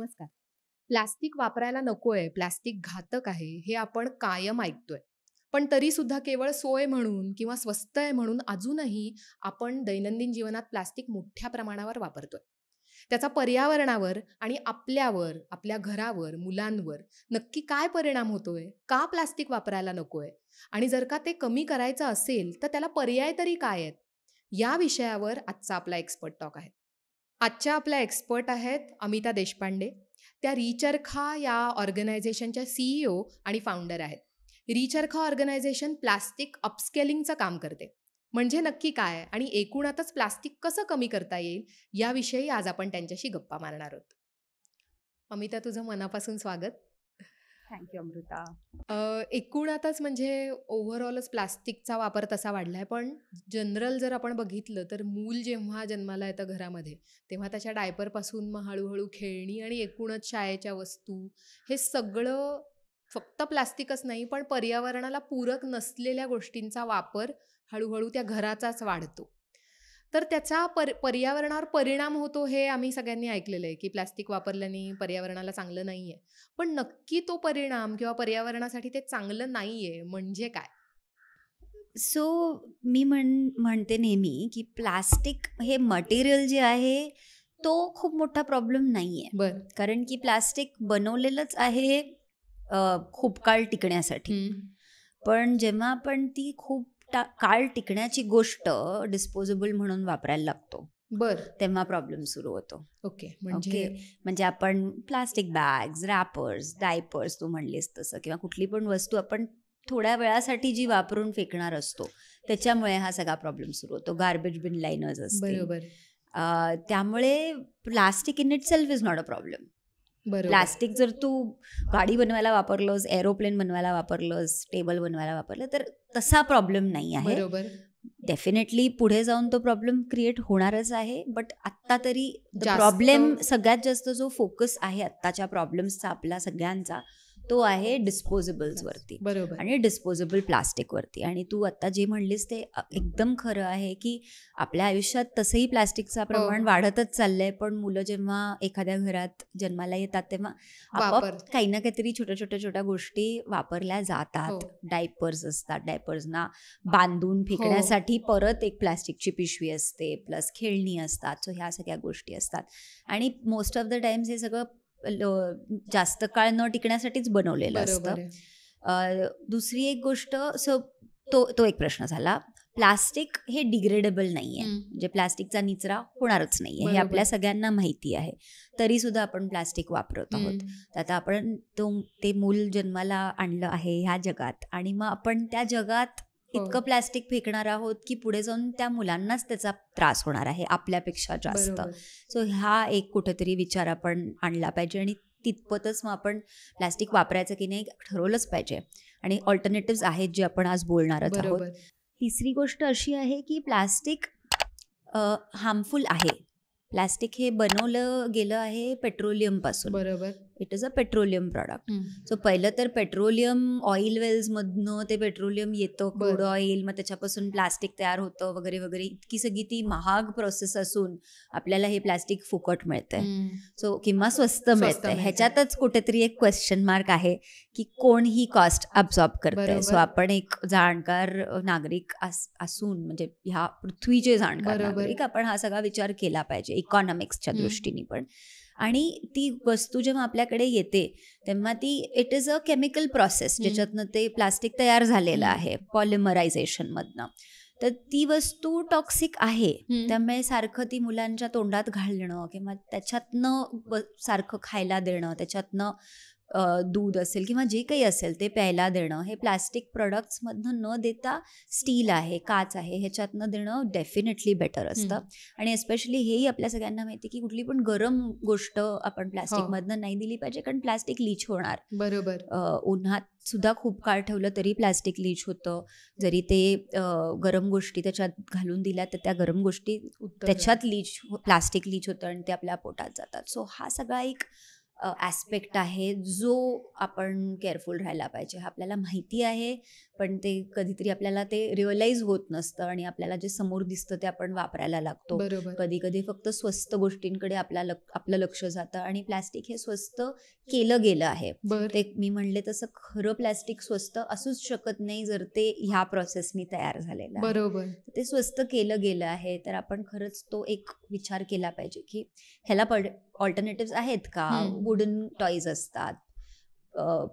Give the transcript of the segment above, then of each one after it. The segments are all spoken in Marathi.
नमस्कार. प्लास्टिक वापरायला नकोय, प्लास्टिक घातक आहे, हे आपण कायम ऐकतोय. पण तरीसुद्धा केवळ सोय म्हणून किंवा स्वस्त आहे म्हणून अजूनही आपण दैनंदिन जीवनात प्लास्टिक मोठ्या प्रमाणावर वापरतोय. त्याचा पर्यावरणावर आणि आपल्यावर, आपल्या घरावर, मुलांवर नक्की काय परिणाम होतोय? का प्लास्टिक वापरायला नकोय? आणि जर का ते कमी करायचं असेल, तर त्याला पर्याय तरी काय आहेत? या विषयावर आजचा आपला एक्सपर्ट टॉक आहे. आजच्या आपल्या एक्सपर्ट आहेत अमिता देशपांडे. त्या रिचरखा या ऑर्गनायझेशनच्या CEO आणि फाउंडर आहेत. रिचरखा ऑर्गनायझेशन प्लास्टिक अपस्केलिंगचं काम करते. म्हणजे नक्की काय आणि एकूणातच प्लास्टिक कसं कमी करता येईल याविषयी आज आपण त्यांच्याशी गप्पा मारणार आहोत. अमिता, तुझं मनापासून स्वागत. थँक्यू अमृता. एकूणातच म्हणजे ओव्हरऑलच प्लास्टिकचा वापर तसा वाढलाय, पण जनरल जर आपण बघितलं तर मूल जेव्हा जन्माला येतं घरामध्ये, तेव्हा त्याच्या डायपरपासून मग हळूहळू खेळणी आणि एकूणच शाळेच्या वस्तू, हे सगळं फक्त प्लास्टिकच नाही, पण पर्यावरणाला पूरक नसलेल्या गोष्टींचा वापर हळूहळू त्या घराचाच वाढतो. तर त्याचा पर्यावरणावर परिणाम होतो हे आम्ही सगळ्यांनी ऐकलेलं आहे, की प्लास्टिक वापरल्याने पर्यावरणाला चांगलं नाहीये. पण नक्की तो परिणाम किंवा पर्यावरणासाठी ते चांगलं नाहीये म्हणजे काय? सो मी म्हणते नेहमी की प्लास्टिक हे मटेरियल जे आहे तो खूप मोठा प्रॉब्लेम नाही आहे. बरं. कारण की प्लास्टिक बनवलेलंच आहे खूप काळ टिकण्यासाठी. पण जेव्हा आपण ती खूप काळ टिकण्याची गोष्ट डिस्पोजेबल म्हणून वापरायला लागतो, बरं. तेव्हा प्रॉब्लेम सुरू होतो. ओके. म्हणजे आपण प्लास्टिक बॅग्स, रॅपर्स, डायपर्स तू म्हणलीस तसं, किंवा कुठली पण वस्तू आपण थोड्या वेळासाठी जी वापरून फेकणार असतो, त्याच्यामुळे हा सगळा प्रॉब्लेम सुरू होतो. गार्बेज बिन लाईनर्स असते. बरोबर. त्यामुळे plastic in it self is not a problem. Plastic जर तू गाडी बनवायला वापरलंस, एरोप्लेन बनवायला वापरलंस, टेबल बनवायला वापरलं, तर तसा प्रॉब्लेम नाही आहे. बरोबर. डेफिनेटली पुढे जाऊन तो प्रॉब्लेम क्रिएट होणारच आहे. बट आत्ता तरी प्रॉब्लेम सगळ्यात जास्त जो फोकस आहे आत्ताच्या प्रॉब्लेम्सचा आपला सगळ्यांचा, तो आहे डिस्पोजेबल्स वरती. बरोबर. आणि डिस्पोजेबल प्लास्टिक वरती. आणि तू आता जे म्हणलीस ते एकदम खरं आहे की आपल्या आयुष्यात तसंही प्लास्टिकचं प्रमाण वाढतच चाललंय. पण मुलं जेव्हा एखाद्या घरात जन्माला येतात तेव्हा आपोआप काही ना काहीतरी छोट्या गोष्टी वापरल्या जातात. डायपर्स असतात, डायपर्सना बांधून फेकण्यासाठी परत एक प्लास्टिकची पिशवी असते, प्लस खेळणी असतात. सो ह्या सगळ्या गोष्टी असतात. आणि मोस्ट ऑफ द टाइम्स हे सगळं जास्त काळ न टिकण्यासाठीच बनवलेलं असतं. दुसरी एक गोष्ट, सो तो एक प्रश्न झाला. प्लास्टिक हे डिग्रेडेबल नाहीये, म्हणजे प्लास्टिकचा निचरा होणारच नाहीये, हे आपल्या सगळ्यांना माहिती आहे. तरी सुद्धा आपण प्लास्टिक वापरत आहोत. तर आता आपण ते मूल जन्माला आणलं आहे ह्या जगात, आणि मग आपण त्या जगात इतकं प्लास्टिक फेकणार आहोत की पुढे जाऊन त्या मुलांनाच त्याचा त्रास होणार आहे आपल्यापेक्षा जास्त. सो हा एक कुठेतरी विचार आपण आणला पाहिजे. आणि तितपतच मग आपण प्लास्टिक वापरायचं की नाही ठरवलंच पाहिजे. आणि ऑल्टरनेटिव्ह आहेत जे आपण आज बोलणारच आहोत. तिसरी गोष्ट अशी आहे की प्लास्टिक हार्मफुल आहे. प्लास्टिक हे बनवलं गेलं आहे पेट्रोलियम पासून. बरोबर. It is a petroleum product. So पहिलं तर पेट्रोलियम ऑइल वेल्समधनं ते पेट्रोलियम येतं, क्रूड ऑइल, मग त्याच्यापासून प्लास्टिक तयार होतं वगैरे वगैरे. इतकी सगळी ती महाग प्रोसेस असून आपल्याला हे प्लास्टिक फुकट मिळतंय. सो किंवा स्वस्त मिळतंय. ह्याच्यातच कुठेतरी एक क्वेश्चन मार्क आहे की कोण ही कॉस्ट अब्सॉर्ब करतंय. सो आपण एक जाणकार नागरिक असून, म्हणजे ह्या पृथ्वीचे जाणकार नागरिक, आपण हा सगळा विचार केला पाहिजे इकॉनॉमिक्सच्या दृष्टीने पण. आणि ती वस्तू जेव्हा आपल्याकडे येते तेव्हा ती it is a chemical process, ज्याच्यातनं ते प्लास्टिक तयार झालेलं आहे पॉलिमरायझेशन मधनं. तर ती वस्तू टॉक्सिक आहे. त्यामुळे सारखं ती मुलांच्या तोंडात घालणं किंवा त्याच्यातनं सारखं खायला देणं, त्याच्यातनं दूध असेल किंवा जे काही असेल ते प्यायला देणं, हे प्लास्टिक प्रोडक्ट्समधनं न देता स्टील आहे, काच आहे, ह्याच्यातनं देणं डेफिनेटली बेटर असतं. आणि एस्पेशली हेही आपल्या सगळ्यांना माहिती की कुठली पण गरम गोष्ट आपण प्लास्टिकमधनं नाही दिली पाहिजे, कारण प्लास्टिक लीच होणार. बरोबर. उन्हात सुद्धा खूप काळ ठेवलं तरी प्लास्टिक लीच होतं. जरी ते गरम गोष्टी त्याच्यात घालून दिल्या तर त्या गरम गोष्टी त्याच्यात प्लास्टिक लीच होतं आणि ते आपल्या पोटात जातात. सो हा सगळा एक ॲस्पेक्ट आहे जो आपण केअरफुल राहायला पाहिजे. आपल्याला माहिती आहे, पण ते कधीतरी आपल्याला ते रिअलाईज होत नसतं आणि आपल्याला जे समोर दिसतं ते आपण वापरायला लागतो. बरोबर. कधी कधी फक्त स्वस्त गोष्टींकडे आपलं लक्ष जातं आणि प्लॅस्टिक हे स्वस्त केलं गेलं आहे. ते मी म्हणले तसं खरं प्लॅस्टिक स्वस्त असूच शकत नाही जर ते ह्या प्रोसेसनी तयार झालेलं आहे. बरोबर. ते स्वस्त केलं गेलं आहे, तर आपण खरंच तो एक विचार केला पाहिजे की ह्याला ऑल्टरनेटिव्ह आहेत का. वुडन टॉईज असतात,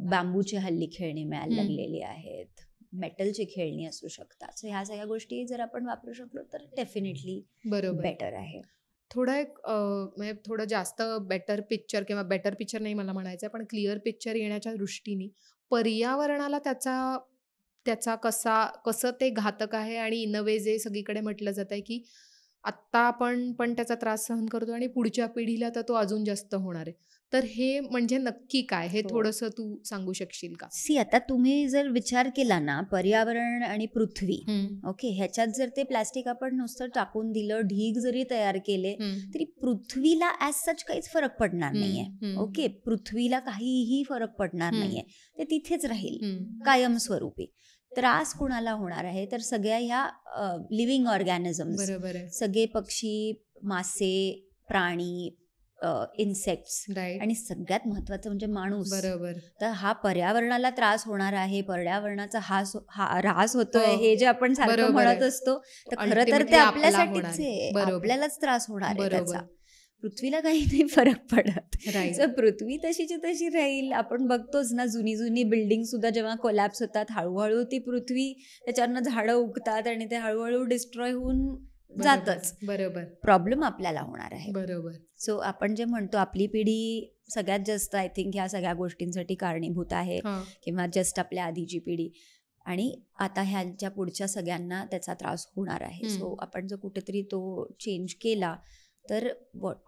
बांबूची हल्ली खेळणी मिळायला लागलेली आहेत, मेटलची खेळणी असू शकतात. सो ह्या सगळ्या गोष्टी जर आपण वापरू शकलो तर डेफिनेटली बेटर आहे. म्हणजे थोडं जास्त बेटर पिक्चर किंवा बेटर पिक्चर नाही मला म्हणायचं, पण क्लिअर पिक्चर येण्याच्या दृष्टीने पर्यावरणाला त्याचा कसं ते घातक आहे आणि इन अ वे जे सगळीकडे म्हटलं जात आहे की आत्ता आपण पण त्याचा त्रास सहन करतो आणि पुढच्या पिढीला तर तो अजून जास्त होणार आहे. तर हे म्हणजे नक्की काय, हे थोडंसं तू सांगू शकशील का? आता तुम्ही जर विचार केला ना, पर्यावरण आणि पृथ्वी, ओके, ह्याच्यात जर ते प्लॅस्टिक आपण नुसतं टाकून दिलं, ढीग जरी तयार केले तरी पृथ्वीला ॲज सच काहीच फरक पडणार नाहीये. ओके, पृथ्वीला काहीही फरक पडणार नाहीये, ते तिथेच राहील कायमस्वरूपी. त्रास कुणाला होणार आहे तर सगळ्या ह्या लिव्हिंग ऑर्गॅनिझम्स, सगळे पक्षी, मासे, प्राणी, इन्सेक्ट्स आणि सगळ्यात महत्वाचं म्हणजे माणूस. तर हा पर्यावरणाला त्रास होणार आहे, पर्यावरणाचा ऱ्हास होतोय हे जे आपण सारखं म्हणत असतो, तर खरं तर ते आपल्यासाठीच आहे, आपल्यालाच त्रास होणार आहे त्याचा. पृथ्वीला काही नाही फरक पडत. जर पृथ्वी तशीची तशी राहील, आपण बघतोच ना, जुनी बिल्डिंग सुद्धा जेव्हा कोलॅप्स होतात, हळूहळू ती पृथ्वी त्याच्यावरनं झाडं उगतात आणि ते हळूहळू डिस्ट्रॉय होऊन जातच. प्रॉब्लेम आपल्याला होणार आहे. सो आपण जे म्हणतो आपली पिढी सगळ्यात जास्त आय थिंक ह्या सगळ्या गोष्टींसाठी कारणीभूत आहे, किंवा जस्ट आपल्या आधीची पिढी, आणि आता ह्यांच्या पुढच्या सगळ्यांना त्याचा त्रास होणार आहे. सो आपण जर कुठेतरी तो चेंज केला तर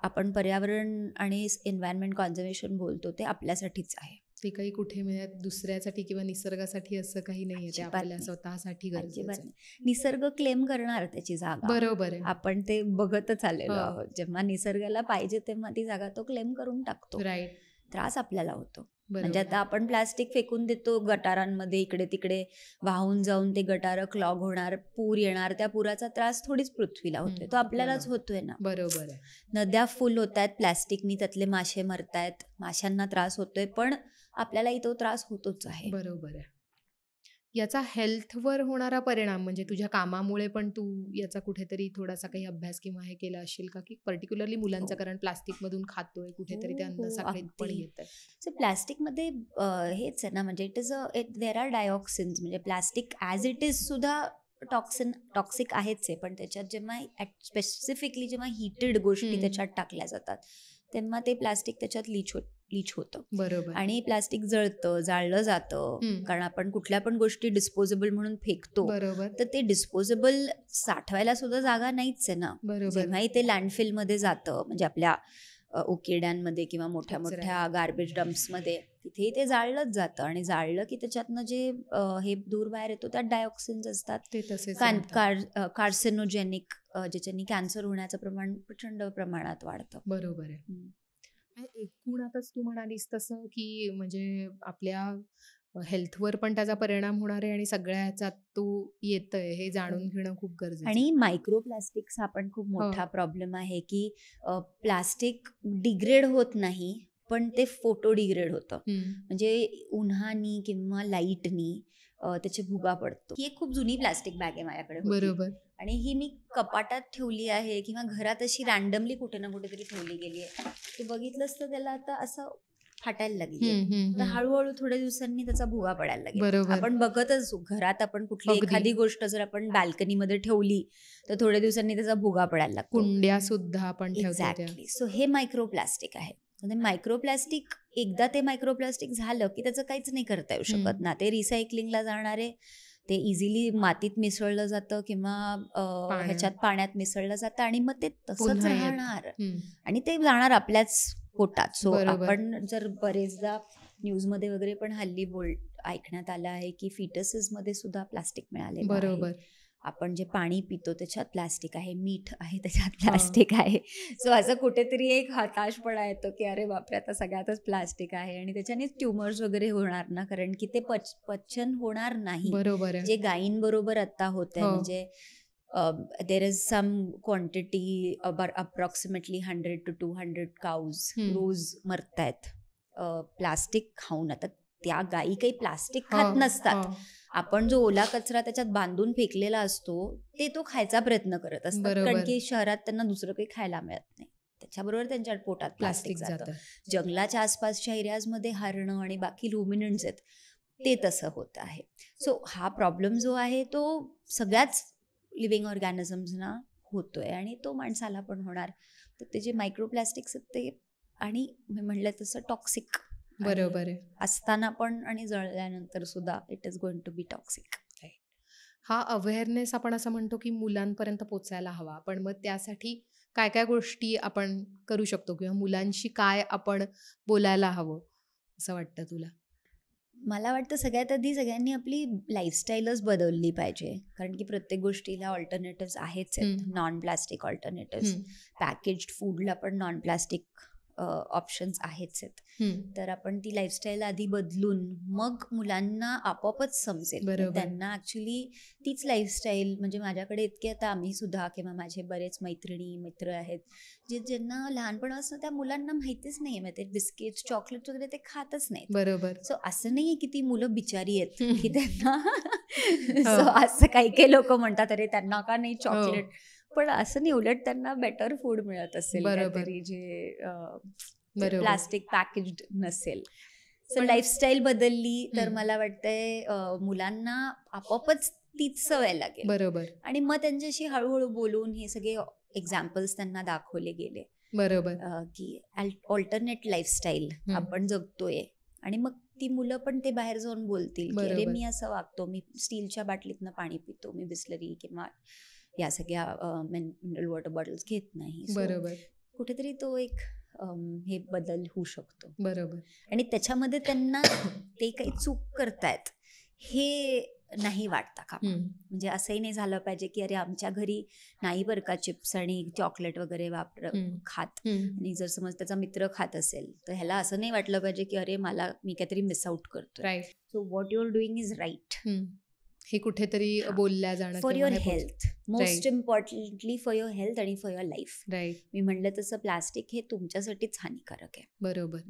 आपण पर्यावरण आणि एन्व्हायरमेंट कॉन्झर्वेशन बोलतो ते आपल्यासाठीच आहे. ते काही कुठे म्हणजे दुसऱ्यासाठी किंवा निसर्गासाठी असं काही नाहीये, ते आपल्या स्वतःसाठी गरजेचं आहे. निसर्ग क्लेम करणार त्याची जागा. बरोबर आहे. आपण ते बघतच आलेलो आहोत. जेव्हा निसर्गाला पाहिजे तेव्हा ती जागा तो क्लेम करून टाकतो. राईट. त्रास आपल्याला होतो. म्हणजे आता आपण प्लास्टिक फेकून देतो गटारांमध्ये, इकडे तिकडे वाहून जाऊन ते गटार क्लॉग होणार, पूर येणार, त्या पुराचा त्रास थोडीच पृथ्वीला होतोय, तो आपल्यालाच होतोय ना. बरोबर आहे. नद्या फुल होत आहेत प्लॅस्टिकनी, त्यातले मासे मरतायत, माशांना त्रास होतोय, पण आपल्यालाही तो त्रास होतोच आहे. बरोबर आहे. याचा हेल्थवर होणारा परिणाम म्हणजे तुझ्या कामामुळे पण तू याचा कुठेतरी थोडासा काही अभ्यास किंवा हे केला असेल का, की पर्टिक्युलरली मुलांचं, कारण प्लास्टिक मधून खातोय कुठेतरी ते अन्न साखळीत पण येत आहे. सो प्लास्टिकमध्ये हेच आहे ना, म्हणजे देर आर डायऑक्सिन्स. म्हणजे प्लास्टिक ॲज इट इज सुद्धा टॉक्सिक आहेच आहे, पण त्याच्यात जेव्हा स्पेसिफिकली जेव्हा हिटेड गोष्टी त्याच्यात टाकल्या जातात तेव्हा ते प्लास्टिक त्याच्यात लीच होतं. बरोबर. आणि प्लास्टिक जाळलं जातं, कारण आपण कुठल्या पण गोष्टी डिस्पोजेबल म्हणून फेकतो. बरोबर. तर ते डिस्पोजेबल साठवायला सुद्धा जागा नाहीच आहे ना. जेव्हाही ते लँडफिलमध्ये जातं, म्हणजे आपल्या उकिरड्यांमध्ये किंवा मोठ्या मोठ्या गार्बेज डम्प्समध्ये, तिथेही ते जाळलंच जातं. आणि जाळलं की त्याच्यातनं जे हे धूर बाहेर येतो त्यात डायऑक्सिन्स असतात, ते तसेच कार्सिनोजेनिक, ज्याच्यानी कॅन्सर होण्याचं प्रमाण प्रचंड प्रमाणात वाढतं. बरोबर आहे. एकूणातच तू म्हणालीस तसं की म्हणजे आपल्या हेल्थवर पण त्याचा परिणाम होणार आहे आणि सगळ्या ह्याच्यात तो येतोय हे जाणून घेणं खूप गरजेचं. आणि मायक्रोप्लास्टिक्स हा पण खूप मोठा प्रॉब्लेम आहे की प्लास्टिक डिग्रेड होत नाही, पण ते फोटो डिग्रेड होतं. म्हणजे उन्हानी किंवा लाईटनी त्याचे भुगा पडतो. ही एक खूप जुनी प्लास्टिक बॅग आहे माझ्याकडे. बरोबर. आणि ही मी कपाटात ठेवली आहे किंवा घरात अशी रॅन्डमली कुठे ना कुठेतरी ठेवली गेली आहे. ते बघितलंस तर त्याला आता असं फाटायला लागली, तर हळूहळू थोड्या दिवसांनी त्याचा भुगा पडायला लागेल. आपण बघतच घरात आपण कुठली एखादी गोष्ट जर आपण बाल्कनीमध्ये ठेवली तर थोड्या दिवसांनी त्याचा भुगा पडायला लागतो. कुंड्या सुद्धा आपण ठेवतो. एक्झॅक्टली. सो हे मायक्रोप्लास्टिक आहे. मायक्रोप्लास्टिक एकदा ते मायक्रोप्लास्टिक झालं की त्याचं काहीच नाही करता येऊ शकत ना. ते रिसायकलिंगला जाणारे, ते इझिली मातीत मिसळलं जातं किंवा ह्याच्यात पाण्यात मिसळलं जातं आणि मग ते तसंच राहणार आणि ते जाणार आपल्याच पोटात. सो आपण जर बरेचदा न्यूजमध्ये वगैरे पण हल्ली ऐकण्यात आलं आहे की फिटसेस मध्ये सुद्धा प्लास्टिक मिळाले. बरोबर. आपण जे पाणी पितो त्याच्यात प्लास्टिक आहे, मीठ आहे त्याच्यात प्लास्टिक आहे. सो असं कुठेतरी एक हताशपणा येतो की अरे बापरे, आता सगळ्यातच प्लास्टिक आहे आणि त्याच्यानेच ट्युमर्स वगैरे होणार ना, कारण की ते पचन होणार नाही. बरोबर आहे. जे गायींबरोबर आता होत आहे, हो. म्हणजे there is some quantity approximately 100 to 200 cows रोज मरतायत प्लास्टिक खाऊन. आता त्या गायी काही प्लास्टिक खात हो, नसतात. हो. आपण जो ओला कचरा त्याच्यात बांधून फेकलेला असतो ते तो खायचा प्रयत्न करत असतात, कारण बरोबर. की शहरात त्यांना दुसरं काही खायला मिळत नाही. त्याच्याबरोबर त्यांच्या पोटात प्लास्टिक प्लास्टिक जातं. जातं. जंगलाच्या आसपासच्या एरियाजमध्ये हरणं आणि बाकी रुमिनंट्स आहेत, ते तसं होत आहे. सो हा प्रॉब्लेम जो आहे तो सगळ्याच लिव्हिंग ऑर्गॅनिझम्सना होतोय आणि तो माणसाला पण होणार. तर ते जे मायक्रोप्लास्टिक्स आहेत ते, आणि मी म्हणलं तसं टॉक्सिक बरोबर आहे. असताना पण आणि जळल्यानंतर सुद्धा it is going to be toxic. हा अवेअरनेस आपण असं म्हणतो की मुलांपर्यंत पोचायला हवा, पण मग त्यासाठी काय काय गोष्टी आपण करू शकतो किंवा मुलांशी काय आपण बोलायला हवं असं वाटतं तुला? मला वाटतं सगळ्यात आधी सगळ्यांनी आपली लाईफस्टाईलच बदलली पाहिजे, कारण की प्रत्येक गोष्टीला ऑल्टरनेटिव्स आहेच आहेत. नॉन प्लास्टिक ऑल्टरनेटिव्स, पॅकेज्ड फूडला पण नॉन प्लास्टिक ऑप्शन्स आहेच आहेत. तर आपण ती लाईफस्टाईल आधी बदलून मग मुलांना आपोआपच समजेल. बरोबर. त्यांना ॲक्च्युली तीच लाईफस्टाईल, म्हणजे माझ्याकडे इतके आता आम्ही सुद्धा किंवा माझे बरेच मैत्रिणी मित्र आहेत ज्यांना लहानपणापासून त्या मुलांना माहितीच नाही, मग ते बिस्किट्स चॉकलेट वगैरे ते खातच नाहीत. बरोबर. सो असं नाही की ती मुलं बिचारी आहेत की त्यांना सो असं काही काही लोक म्हणतात अरे त्यांना का नाही चॉकलेट, पण असं नाही, उलट त्यांना बेटर फूड मिळत असेल बरोबर. काहीतरी जे बरोबर. प्लास्टिक पॅकेज्ड नसेल. सो पण- लाईफस्टाईल बदलली तर मला वाटतंय मुलांना आपोआपच तीच सवय लागेल. बरोबर. आणि मग त्यांच्याशी हळूहळू बोलून हे सगळे एक्झाम्पल्स त्यांना दाखवले गेले बरोबर. की ऑल्टरनेट लाईफस्टाईल आपण जगतोय, आणि मग ती मुलं पण ते बाहेर जाऊन बोलतील की अरे बरोबर. मी असं वागतो, मी स्टीलच्या बाटलीतनं पाणी पितो, मी बिस्लरी किंवा या सगळ्या मिनरल वॉटर बॉटल्स घेत नाही. So, बरोबर. कुठेतरी तो एक हे बदल होऊ शकतो. बरोबर. आणि त्याच्यामध्ये त्यांना ते काही चूक करतायत हे नाही वाटता का, म्हणजे असंही नाही झालं पाहिजे की अरे आमच्या घरी नाही बरं का चिप्स आणि चॉकलेट वगैरे खात, आणि जर समज त्याचा मित्र खात असेल तर ह्याला असं नाही वाटलं पाहिजे की अरे मी काहीतरी मिस आउट करतो. Right. So what you are doing is right. हे कुठेतरी बोलल्या जाणं फॉर किंवा युअर हे health, most importantly for your health आणि फॉर युअर लाईफ. राईट. मी म्हणलं तसं प्लास्टिक हे तुमच्यासाठीच हानिकारक आहे. बरोबर.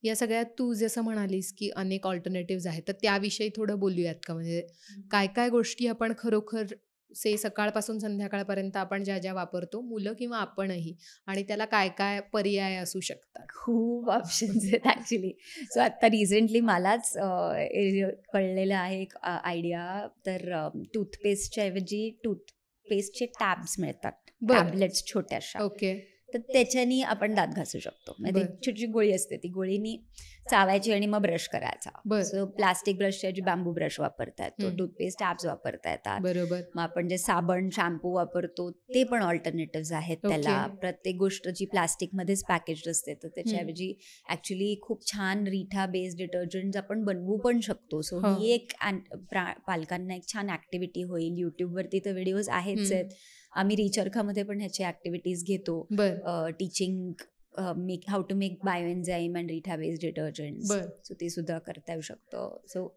या सगळ्यात तू जसं म्हणालीस की अनेक ऑल्टरनेटिव्ह आहेत, तर त्याविषयी थोडं बोलूयात का? म्हणजे काय काय गोष्टी आपण खरोखर सकाळपासून संध्याकाळपर्यंत आपण ज्या ज्या वापरतो, मुलं किंवा आपणही, आणि त्याला काय काय पर्याय असू शकतात? खूप ऑप्शन्स आहेत ॲक्च्युली. सो आत्ता रिसेंटली मलाच कळलेलं आहे एक आयडिया. तर टूथपेस्टच्या ऐवजी टूथपेस्टचे टॅब्स मिळतात, टॅबलेट्स छोट्याशा. ओके. तर त्याच्यानी आपण दात घासू शकतो. म्हणजे छोटी गोळी असते, ती गोळीनी चावायची आणि मग ब्रश करायचा. सो प्लास्टिक ब्रशच्या ऐवजी बांबू ब्रश वापरतायत, तो टूथपेस्ट टॅब्स वापरता येतात. बरोबर. मग आपण जे साबण शॅम्पू वापरतो ते पण ऑल्टरनेटिव्ह आहेत त्याला. प्रत्येक गोष्ट जी प्लास्टिकमध्येच पॅकेज्ड असते तर त्याच्याऐवजी ॲक्च्युली खूप छान रिठा बेस्ड डिटर्जंट आपण बनवू पण शकतो. सो ही एक पालकांना एक छान ऍक्टिव्हिटी होईल. युट्यूबवरती तर व्हिडिओज आहेच आहेत. आम्ही रिचरखामध्ये पण ह्याची ऍक्टिव्हिटीज घेतो, teaching how to make bioenzyme and reetha based detergents. So ते सुद्धा करता येऊ शकतं. सो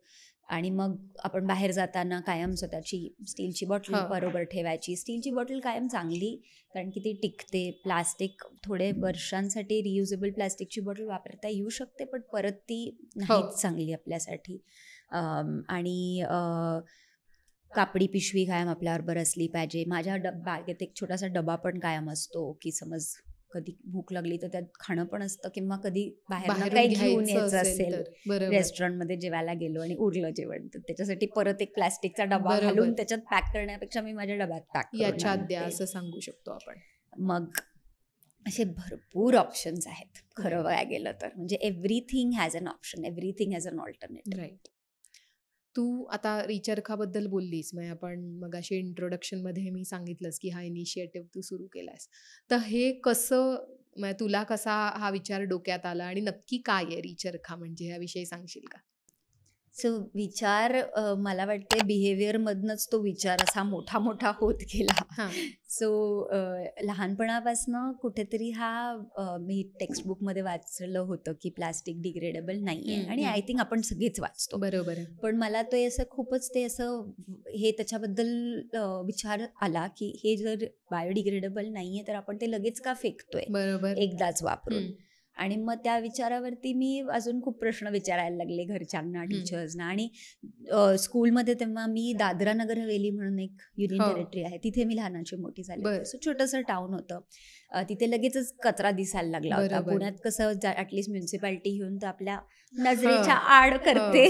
आणि मग आपण बाहेर जाताना कायम स्वतःची स्टीलची बॉटल बरोबर ठेवायची. स्टीलची बॉटल कायम चांगली, कारण की ती टिकते. प्लास्टिक थोडे वर्षांसाठी रियुजेबल प्लास्टिकची बॉटल वापरता येऊ शकते, पण परत ती नाहीच चांगली आपल्यासाठी. आणि कापडी पिशवी कायम आपल्याबरोबर असली पाहिजे. माझ्या बागेत एक छोटासा डबा पण कायम असतो की समज कधी भूक लागली तर त्यात खाणं पण असतं, किंवा कधी बाहेर काही घेऊन यायचं असेल, रेस्टॉरंटमध्ये जेवायला गेलो आणि उरलं जेवण, तर त्याच्यासाठी परत एक प्लास्टिकचा डबा घालून त्याच्यात पॅक करण्यापेक्षा मी माझ्या डब्यात पॅक याच्यात द्या असं सांगू शकतो आपण. मग असे भरपूर ऑप्शन्स आहेत खरं बघायला गेलं तर. म्हणजे everything has an option, everything has an alternative. Right. तू आता रिचरखाबद्दल बोललीस, म्हणजे आपण मगाशी इंट्रोडक्शनमध्ये मी सांगितलंस की हा इनिशिएटिव्ह तू सुरू केलास, तर हे कसं, म्हणजे तुला कसा हा विचार डोक्यात आला आणि नक्की काय आहे रिचरखा म्हणजे, याविषयी सांगशील का? सो विचार मला वाटते बिहेवियर मधनच तो विचार असा मोठा मोठा होत गेला. हां. सो लहानपणापासनं कुठेतरी मी टेक्स्टबुकमध्ये वाचलं होतं की प्लास्टिक डिग्रेडेबल नाहीये, आणि आय थिंक आपण सगळेच वाचतो. बरोबर आहे. पण मला ते असं खूपच ते असं हे त्याच्याबद्दल विचार आला की हे जर बायोडिग्रेडेबल नाहीये तर आपण ते लगेच का फेकतोय बरोबर. एकदाच वापरून. आणि मग त्या विचारावरती मी अजून खूप प्रश्न विचारायला लागले घरच्यांना, टीचर्सना. आणि स्कूलमध्ये तेव्हा मी दादरा नगर हवेली म्हणून एक युनियन टेरिटरी आहे, तिथे मी लहानाची मोठी झाली. असं छोटंसं टाउन होतं. तिथे लगेचच कचरा दिसायला लागला होता. पुण्यात कसं ऍटलिस्ट म्युन्सिपाल्टी घेऊन तर आपल्या नजरेच्या आड करते,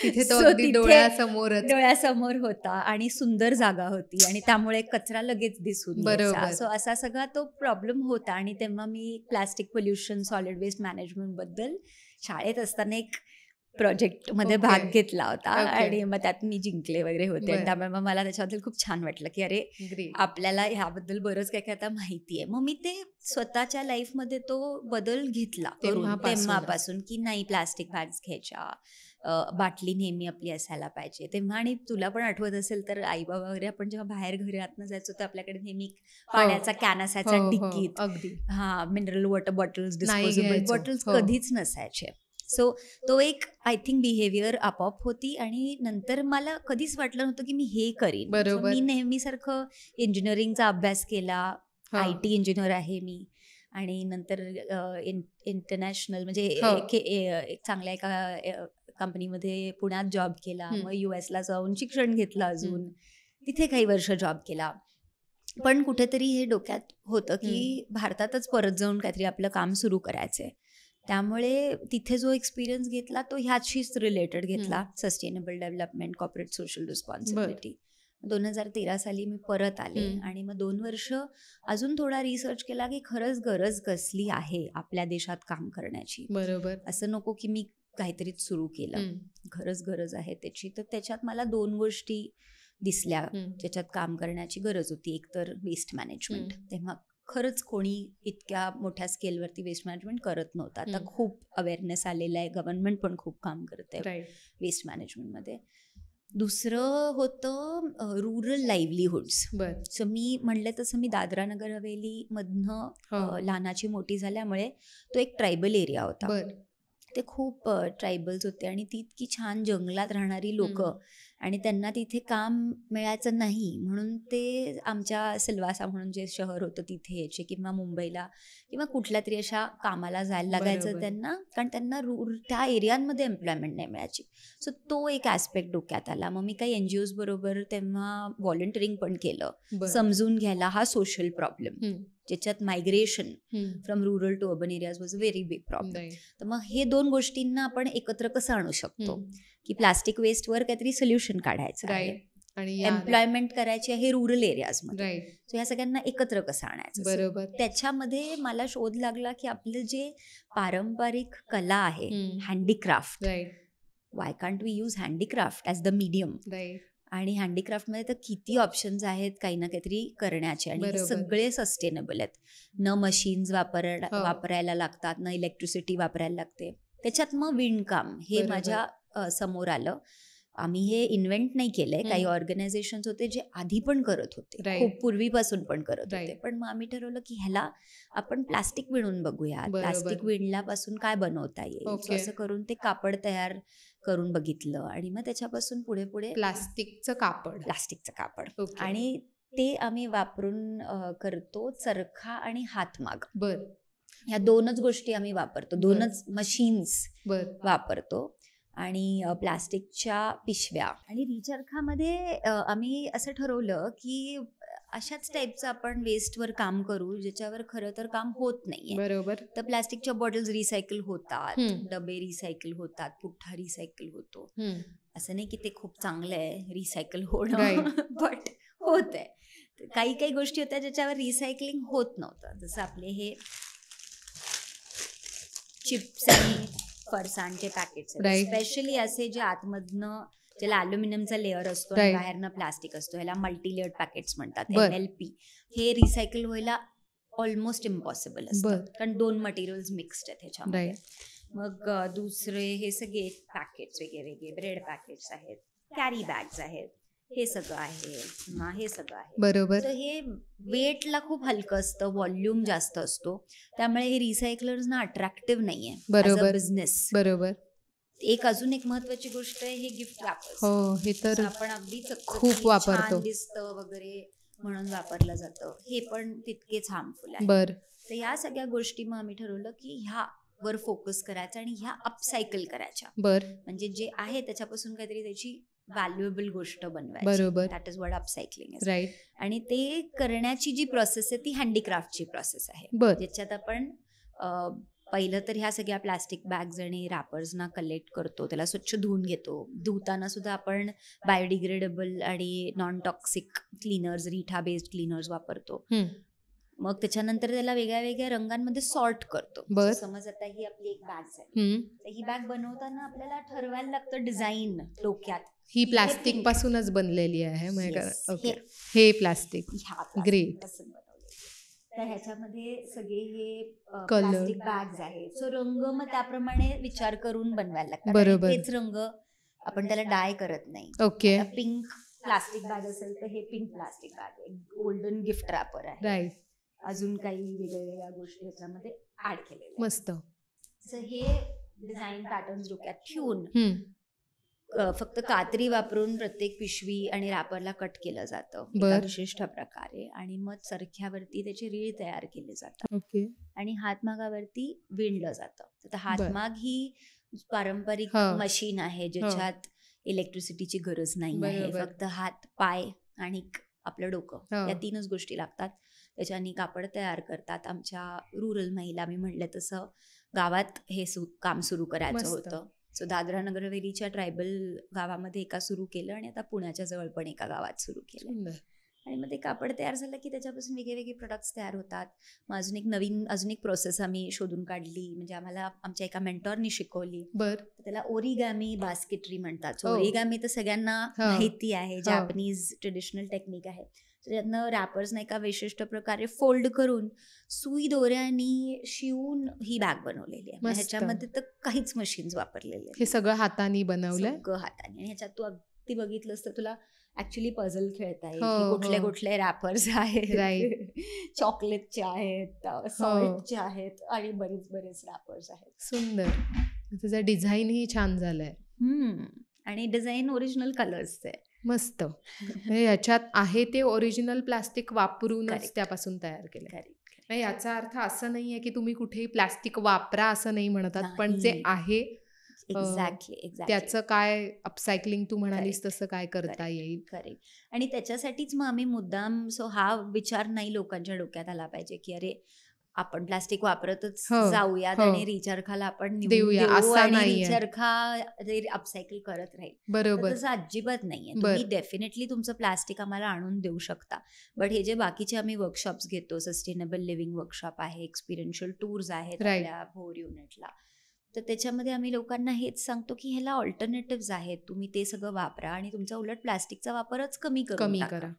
तिथे तो अगदी डोळ्यासमोर होता आणि सुंदर जागा होती आणि त्यामुळे कचरा लगेच दिसून यायचा. सो असा सगळा तो प्रॉब्लेम होता. आणि तेव्हा मी plastic pollution, solid waste management बद्दल शाळेत असताना एक प्रोजेक्ट मध्ये भाग घेतला होता. आणि मग त्यात मी जिंकले वगैरे होते. आणि त्यामुळे मग मला त्याच्याबद्दल खूप छान वाटलं की अरे आपल्याला ह्याबद्दल बरंच काय काय आता माहिती आहे. मग मी ते स्वतःच्या लाईफमध्ये तो बदल घेतला तेव्हापासून की नाही प्लास्टिक बॅग्स घ्यायच्या, बाटली नेहमी आपली असायला पाहिजे. तेव्हा आणि तुला पण आठवत असेल तर आई बाबा वगैरे आपण जेव्हा बाहेर घरातनं जायचो तर आपल्याकडे नेहमी पाण्याचा कॅन असायचा डिक्कीत. Mineral water bottles, disposable bottles कधीच नसायचे. सो तो एक आय थिंक बिहेवियर आपोआप होती. आणि नंतर मला कधीच वाटलं नव्हतं की मी हे करीन. मी नेहमीसारखं इंजिनिअरिंगचा अभ्यास केला, IT इंजिनियर आहे मी. आणि नंतर इंटरनॅशनल म्हणजे चांगल्या एका कंपनीमध्ये पुण्यात जॉब केला. मग US ला जाऊन शिक्षण घेतलं, अजून तिथे काही वर्ष जॉब केला. पण कुठेतरी हे डोक्यात होतं की भारतातच परत जाऊन काहीतरी आपलं काम सुरू करायचंय. त्यामुळे तिथे जो एक्सपिरियन्स घेतला तो ह्याशीच रिलेटेड घेतला, sustainable development, corporate social responsibility. 2013 साली मी परत आले आणि मग 2 वर्ष अजून थोडा रिसर्च केला की खरंच गरज कसली आहे आपल्या देशात काम करण्याची. बरोबर. असं नको की मी काहीतरीच सुरू केलं, खरंच गरज आहे त्याची. तर त्याच्यात मला 2 गोष्टी दिसल्या ज्याच्यात काम करण्याची गरज होती. एक तर वेस्ट मॅनेजमेंट. तेव्हा खरंच कोणी इतक्या मोठ्या स्केलवरती वेस्ट मॅनेजमेंट करत नव्हतं. आता खूप अवेअरनेस आलेला आहे, गव्हर्नमेंट पण खूप काम करत आहे वेस्ट मॅनेजमेंटमध्ये. दुसरं होतं रुरल लाईव्हलीहुड्स. सो मी म्हणलं तसं मी दादरा नगर हवेली मधनं लहानाची मोठी झाल्यामुळे तो एक ट्रायबल एरिया होता. ते खूप ट्रायबल्स होते आणि ती इतकी छान जंगलात राहणारी लोक, आणि त्यांना तिथे काम मिळायचं नाही म्हणून ते आमच्या सिल्वासा म्हणून जे शहर होतं तिथे यायचे, किंवा मुंबईला किंवा कुठल्या तरी अशा कामाला जायला लागायचं त्यांना, कारण त्यांना त्या एरियांमध्ये एम्प्लॉयमेंट नाही मिळायची. सो तो एक ॲस्पेक्ट डोक्यात आला. मग मी काही NGOs बरोबर तेव्हा व्हॉलंटिअरिंग पण केलं, समजून घ्यायला हा सोशल प्रॉब्लेम, ज्याच्यात migration from rural to urban areas was a very big problem. तर मग हे 2 गोष्टींना आपण एकत्र कसं आणू शकतो की प्लास्टिक वेस्टवर काहीतरी सोल्युशन काढायचं आहे आणि एम्प्लॉयमेंट करायची आहे रुरल एरियाजमध्ये. सो ह्या सगळ्यांना एकत्र कसं आणायचं. बरोबर. त्याच्यामध्ये मला शोध लागला की आपलं जे पारंपरिक कला आहे, handicraft, why can't we use handicraft as the medium. आणि हँडीक्राफ्टमध्ये तर किती ऑप्शन्स आहेत काही ना काहीतरी करण्याचे, आणि हे सगळे सस्टेनेबल आहेत. न मशीन्स वापरायला लागतात, न इलेक्ट्रिसिटी वापरायला लागते. त्याच्यात मग विणकाम हे माझ्या समोर आलं. आम्ही हे इन्व्हेंट नाही केलंय, काही ऑर्गनायझेशन्स होते जे आधी पण करत होते, खूप पूर्वीपासून पण करत होते. पण मग आम्ही ठरवलं की ह्याला आपण प्लास्टिक विणून बघूया, प्लास्टिक विणल्यापासून काय बनवता येईल. असं करून ते कापड तयार करून बघितलं आणि मग त्याच्यापासून पुढे पुढे प्लास्टिकचं कापड. आणि ते आम्ही वापरून करतो चरखा आणि हातमाग. ह्या 2च गोष्टी आम्ही वापरतो, 2च मशीन्स वापरतो. आणि प्लास्टिकच्या पिशव्या आणि रिचरखामध्ये आम्ही असं ठरवलं की अशाच टाईपचं आपण वेस्टवर काम करू ज्याच्यावर खरं तर काम होत नाहीये. बरोबर. तर प्लास्टिकच्या बॉटल्स रिसायकल होतात, डबे रिसायकल होतात, पुठ्ठा रिसायकल होतो. असं नाही की ते खूप चांगलं आहे रिसायकल होणं, बट होत आहे. काही काही गोष्टी होत्या ज्याच्यावर रिसायकलिंग होत नव्हतं. जसं आपले हे चिप्स आणि फरसाणचे पॅकेट्स, स्पेशली असे जे आतमधनं ज्याला अल्युमिनियमचा लेअर असतो आणि बाहेरनं प्लास्टिक असतो, ह्याला मल्टीलेअर्ड पॅकेट्स म्हणतात, MLP. हे रिसायकल व्हायला ऑलमोस्ट इम्पॉसिबल असतं कारण 2 मटेरियल्स मिक्स्ड आहेत ह्याच्यामध्ये. मग दुसरे हे सगळे पॅकेट्स वेगळे ब्रेड पॅकेट्स आहेत, कॅरी बॅग्स आहेत, हे सगळं आहे, हे सगळं आहे. बरोबर. तर हे वेटला खूप हलकं असतं, व्हॉल्यूम जास्त असतो, त्यामुळे हे रिसायकलर्सना अट्रॅक्टिव्ह नाहीये बरोबर. बिझनेस. बरोबर. एक अजून एक महत्वाची गोष्ट आहे हे गिफ्ट रॅपर्स. हो, हे तर आपण अगदी खूप वापरतो. छान दिसतं वगैरे म्हणून वापरलं जातं, हे पण तितकेच हार्मफुल आहे. बर. तर या सगळ्या गोष्टी मग आम्ही ठरवलं की ह्या वर फोकस करायचा आणि ह्या अपसायकल करायच्या. बर. म्हणजे जे आहे त्याच्यापासून काहीतरी त्याची व्हॅल्युएबल गोष्ट बनवायची. बरोबर. That is what upcycling is. Right. आणि ते करण्याची जी प्रोसेस आहे ती हँडीक्राफ्टची प्रोसेस आहे. बर. ज्याच्यात आपण पहिलं तर ह्या सगळ्या प्लास्टिक बॅग्स आणि रॅपर्सना कलेक्ट करतो, त्याला स्वच्छ धुवून घेतो. धुताना सुद्धा आपण बायोडिग्रेडेबल आणि नॉन टॉक्सिक क्लीनर्स, रिठा बेस्ड क्लीनर्स वापरतो. मग त्याच्यानंतर त्याला वेगळ्या वेगळ्या रंगांमध्ये सॉर्ट करतो. बर. समज आता ही आपली एक बॅग आहे, तर ही बॅग बनवताना आपल्याला ठरवायला लागतं डिझाईन डोक्यात. ही प्लास्टिक पासूनच बनलेली आहे. Yes. ओके. हे प्लास्टिक. ग्रेट. तर ह्याच्यामध्ये सगळे हे Color. प्लास्टिक बॅग्स आहेत. सो रंग मग त्याप्रमाणे विचार करून बनवायला लागतात. बरोबर. आणि तेच रंग आपण त्याला डाय करत नाही. ओके. पिंक प्लास्टिक बॅग असेल तर हे पिंक प्लास्टिक बॅग आहे, गोल्डन गिफ्ट रॅपर आहे. राईट. अजून काही वेगवेगळ्या गोष्टी ह्याच्यामध्ये ऍड केलेल्या. मस्त. सो हे डिझाईन पॅटर्न्स डोक्यात ठेवून फक्त कात्री वापरून प्रत्येक पिशवी आणि रॅपरला कट केलं जातं एका विशिष्ट प्रकारे, आणि मग चरख्यावरती त्याची रीळ तयार केली जातात. ओके. आणि हातमागावरती विणलं जातं. तर हातमाग ही पारंपरिक मशीन आहे ज्याच्यात इलेक्ट्रिसिटीची गरज नाही आहे. फक्त हात, पाय आणि आपलं डोकं या 3च गोष्टी लागतात. त्याच्यानी कापड तयार करतात. आमच्या रुरल महिला, मी म्हणलं तसं गावात हे काम सुरू करायचं होतं. सो दादरा नगर हवेलीच्या ट्रायबल गावामध्ये एका सुरू केलं आणि आता पुण्याच्या जवळ पण एका गावात सुरू केलं. आणि मग ते कापड तयार झालं की त्याच्यापासून वेगळे प्रोडक्ट्स तयार होतात. मग अजून एक प्रोसेस आम्ही शोधून काढली, म्हणजे आम्हाला आमच्या एका मेंटॉरनी शिकवली. त्याला ओरिगामी बास्केटरी म्हणतात. ओरिगामी तर सगळ्यांना माहिती आहे, जॅपनीज ट्रेडिशनल टेक्निक आहे. त्यातनं रॅपर्सना एका विशिष्ट प्रकारे फोल्ड करून सुई दोऱ्यानी शिवून ही बॅग बनवलेली आहे. ह्याच्यामध्ये तर काहीच मशीन्स वापरलेले, हे सगळं हाताने बनवलंय. सगळं हाताने. आणि ह्याच्यात तू अगदी बघितलंस तर तुला ऍक्च्युली पझल खेळता येईल. कुठले रॅपर्स आहेत, चॉकलेटचे आहेत, सॉल्टचे आहेत आणि बरेच रॅपर्स आहेत. सुंदर. त्याचा डिझाईन ही छान झालाय. आणि डिझाईन ओरिजिनल कलर्सचे आहे. मस्त. याच्यात आहे ते ओरिजिनल प्लास्टिक वापरूनच त्यापासून तयार केलं. याचा अर्थ असं नाहीये की तुम्ही कुठेही प्लास्टिक वापरा असं नाही म्हणतात, पण जे आहे एक्झॅक्टली त्याचं काय अपसायकलिंग तू म्हणालीस तसं काय करता येईल. करेक्ट. आणि त्याच्यासाठीच मग आम्ही मुद्दाम, सो हा विचार नाही लोकांच्या डोक्यात आला पाहिजे की अरे आपण प्लास्टिक वापरतच जाऊयात आणि रिचरखाला आपण देऊया आणि रिचरखा अपसायकल करत राहील. बरोबर. तसं अजिबात नाहीये. तुम्ही डेफिनेटली तुमचं प्लास्टिक आम्हाला आणून देऊ शकता, बट हे जे बाकीचे आम्ही वर्कशॉप्स घेतो, सस्टेनेबल लिव्हिंग वर्कशॉप आहे, एक्सपिरियन्शियल टूर्स आहेत आपल्या भोर युनिटला, तर त्याच्यामध्ये आम्ही लोकांना हेच सांगतो की ह्याला ऑल्टरनेटिव्ह आहेत, तुम्ही ते सगळं वापरा आणि तुमचा उलट प्लास्टिकचा वापरच कमी करा.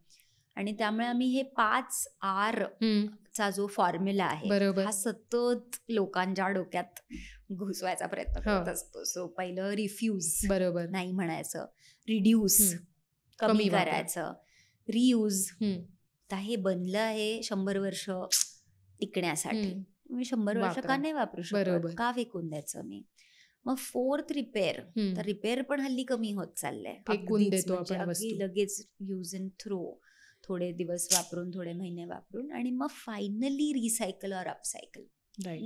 आणि त्यामुळे आम्ही हे 5R चा जो फॉर्म्युला आहे हा सतत लोकांच्या डोक्यात घुसवायचा प्रयत्न करत असतो. सो पहिलं रिफ्यूज, बरोबर नाही म्हणायचं, रिड्यूस कमी करायचं, रियूज. तर हे बनलं आहे 100 वर्ष टिकण्यासाठी. मी 100 वर्ष का नाही वापरू शकत, का फेकून द्यायचं मी. मग 4th रिपेअर. तर रिपेअर पण हल्ली कमी होत चाललंय. अगदी लगेच यूज अँड थ्रो, थोडे दिवस वापरून, थोडे महिने वापरून, आणि मग फायनली रिसायकल और अपसायकल,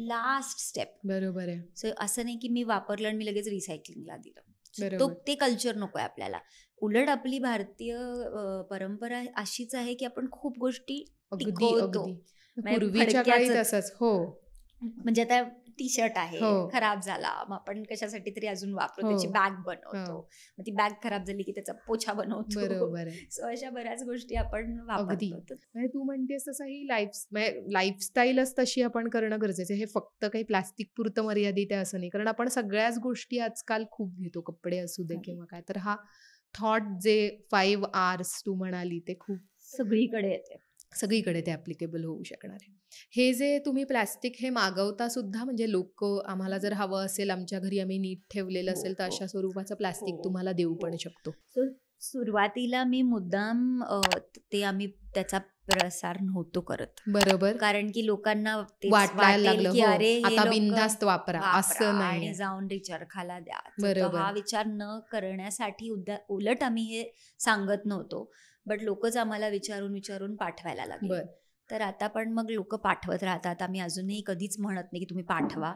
लास्ट स्टेप. बरोबर आहे. सो असं नाही की मी वापरलं आणि मी लगेच रिसायकलिंगला दिलं. ते कल्चर नको आहे आपल्याला. उलट आपली भारतीय परंपरा अशीच आहे की आपण खूप गोष्टी टिकवतो. पूर्वीच्या काळी तसंच. म्हणजे आता टी शर्ट आहे, खराब झाला, मग आपण कशासाठी तरी अजून वापरतो, त्याची बॅग बनवतो, मग ती बॅग खराब झाली की त्याचा पोछा बनवतो. बरोबर. सो अशा बऱ्याच गोष्टी आपण वापरतो. तू म्हणतेस तसं ही लाईफस्टाईलच तशी आपण करणं गरजेचं आहे. हे फक्त काही प्लास्टिक पुरतं मर्यादित आहे असं नाही, कारण आपण सगळ्याच गोष्टी आजकाल खूप घेतो, कपडे असू दे किंवा काय. तर हा थॉट जे 5 Rs तू म्हणाली ते खूप सगळीकडे येते. सगळीकडे ते ॲप्लिकेबल होऊ शकणार आहे. हे जे तुम्ही प्लास्टिक हे मागवता सुद्धा, म्हणजे लोक आम्हाला जर हवं असेल, आमच्या घरी आम्ही नीट ठेवलेलं हो, असेल, तर हो, अशा स्वरूपाचं प्लास्टिक हो, तुम्हाला देऊ पण हो. शकतो. सो सुरुवातीला मी मुद्दाम ते आम्ही त्याचा प्रसार नव्हतो करत. बरोबर. कारण की लोकांना तेच वाटायला वाटेल लागलं, की हो, अरे हे आता लोक बिनधास्त वापरा, वापरा असं नाहीये. आणि जाऊन रिचार्खाला द्या. तर बरोबर. हा विचार न करण्यासाठी उलट आम्ही हे सांगत नव्हतो. बट लोकच आम्हाला विचारून विचारून पाठवायला लागले. बर. तर आता पण मग लोक पाठवत राहतात. आम्ही अजूनही कधीच म्हणत नाही की तुम्ही पाठवा.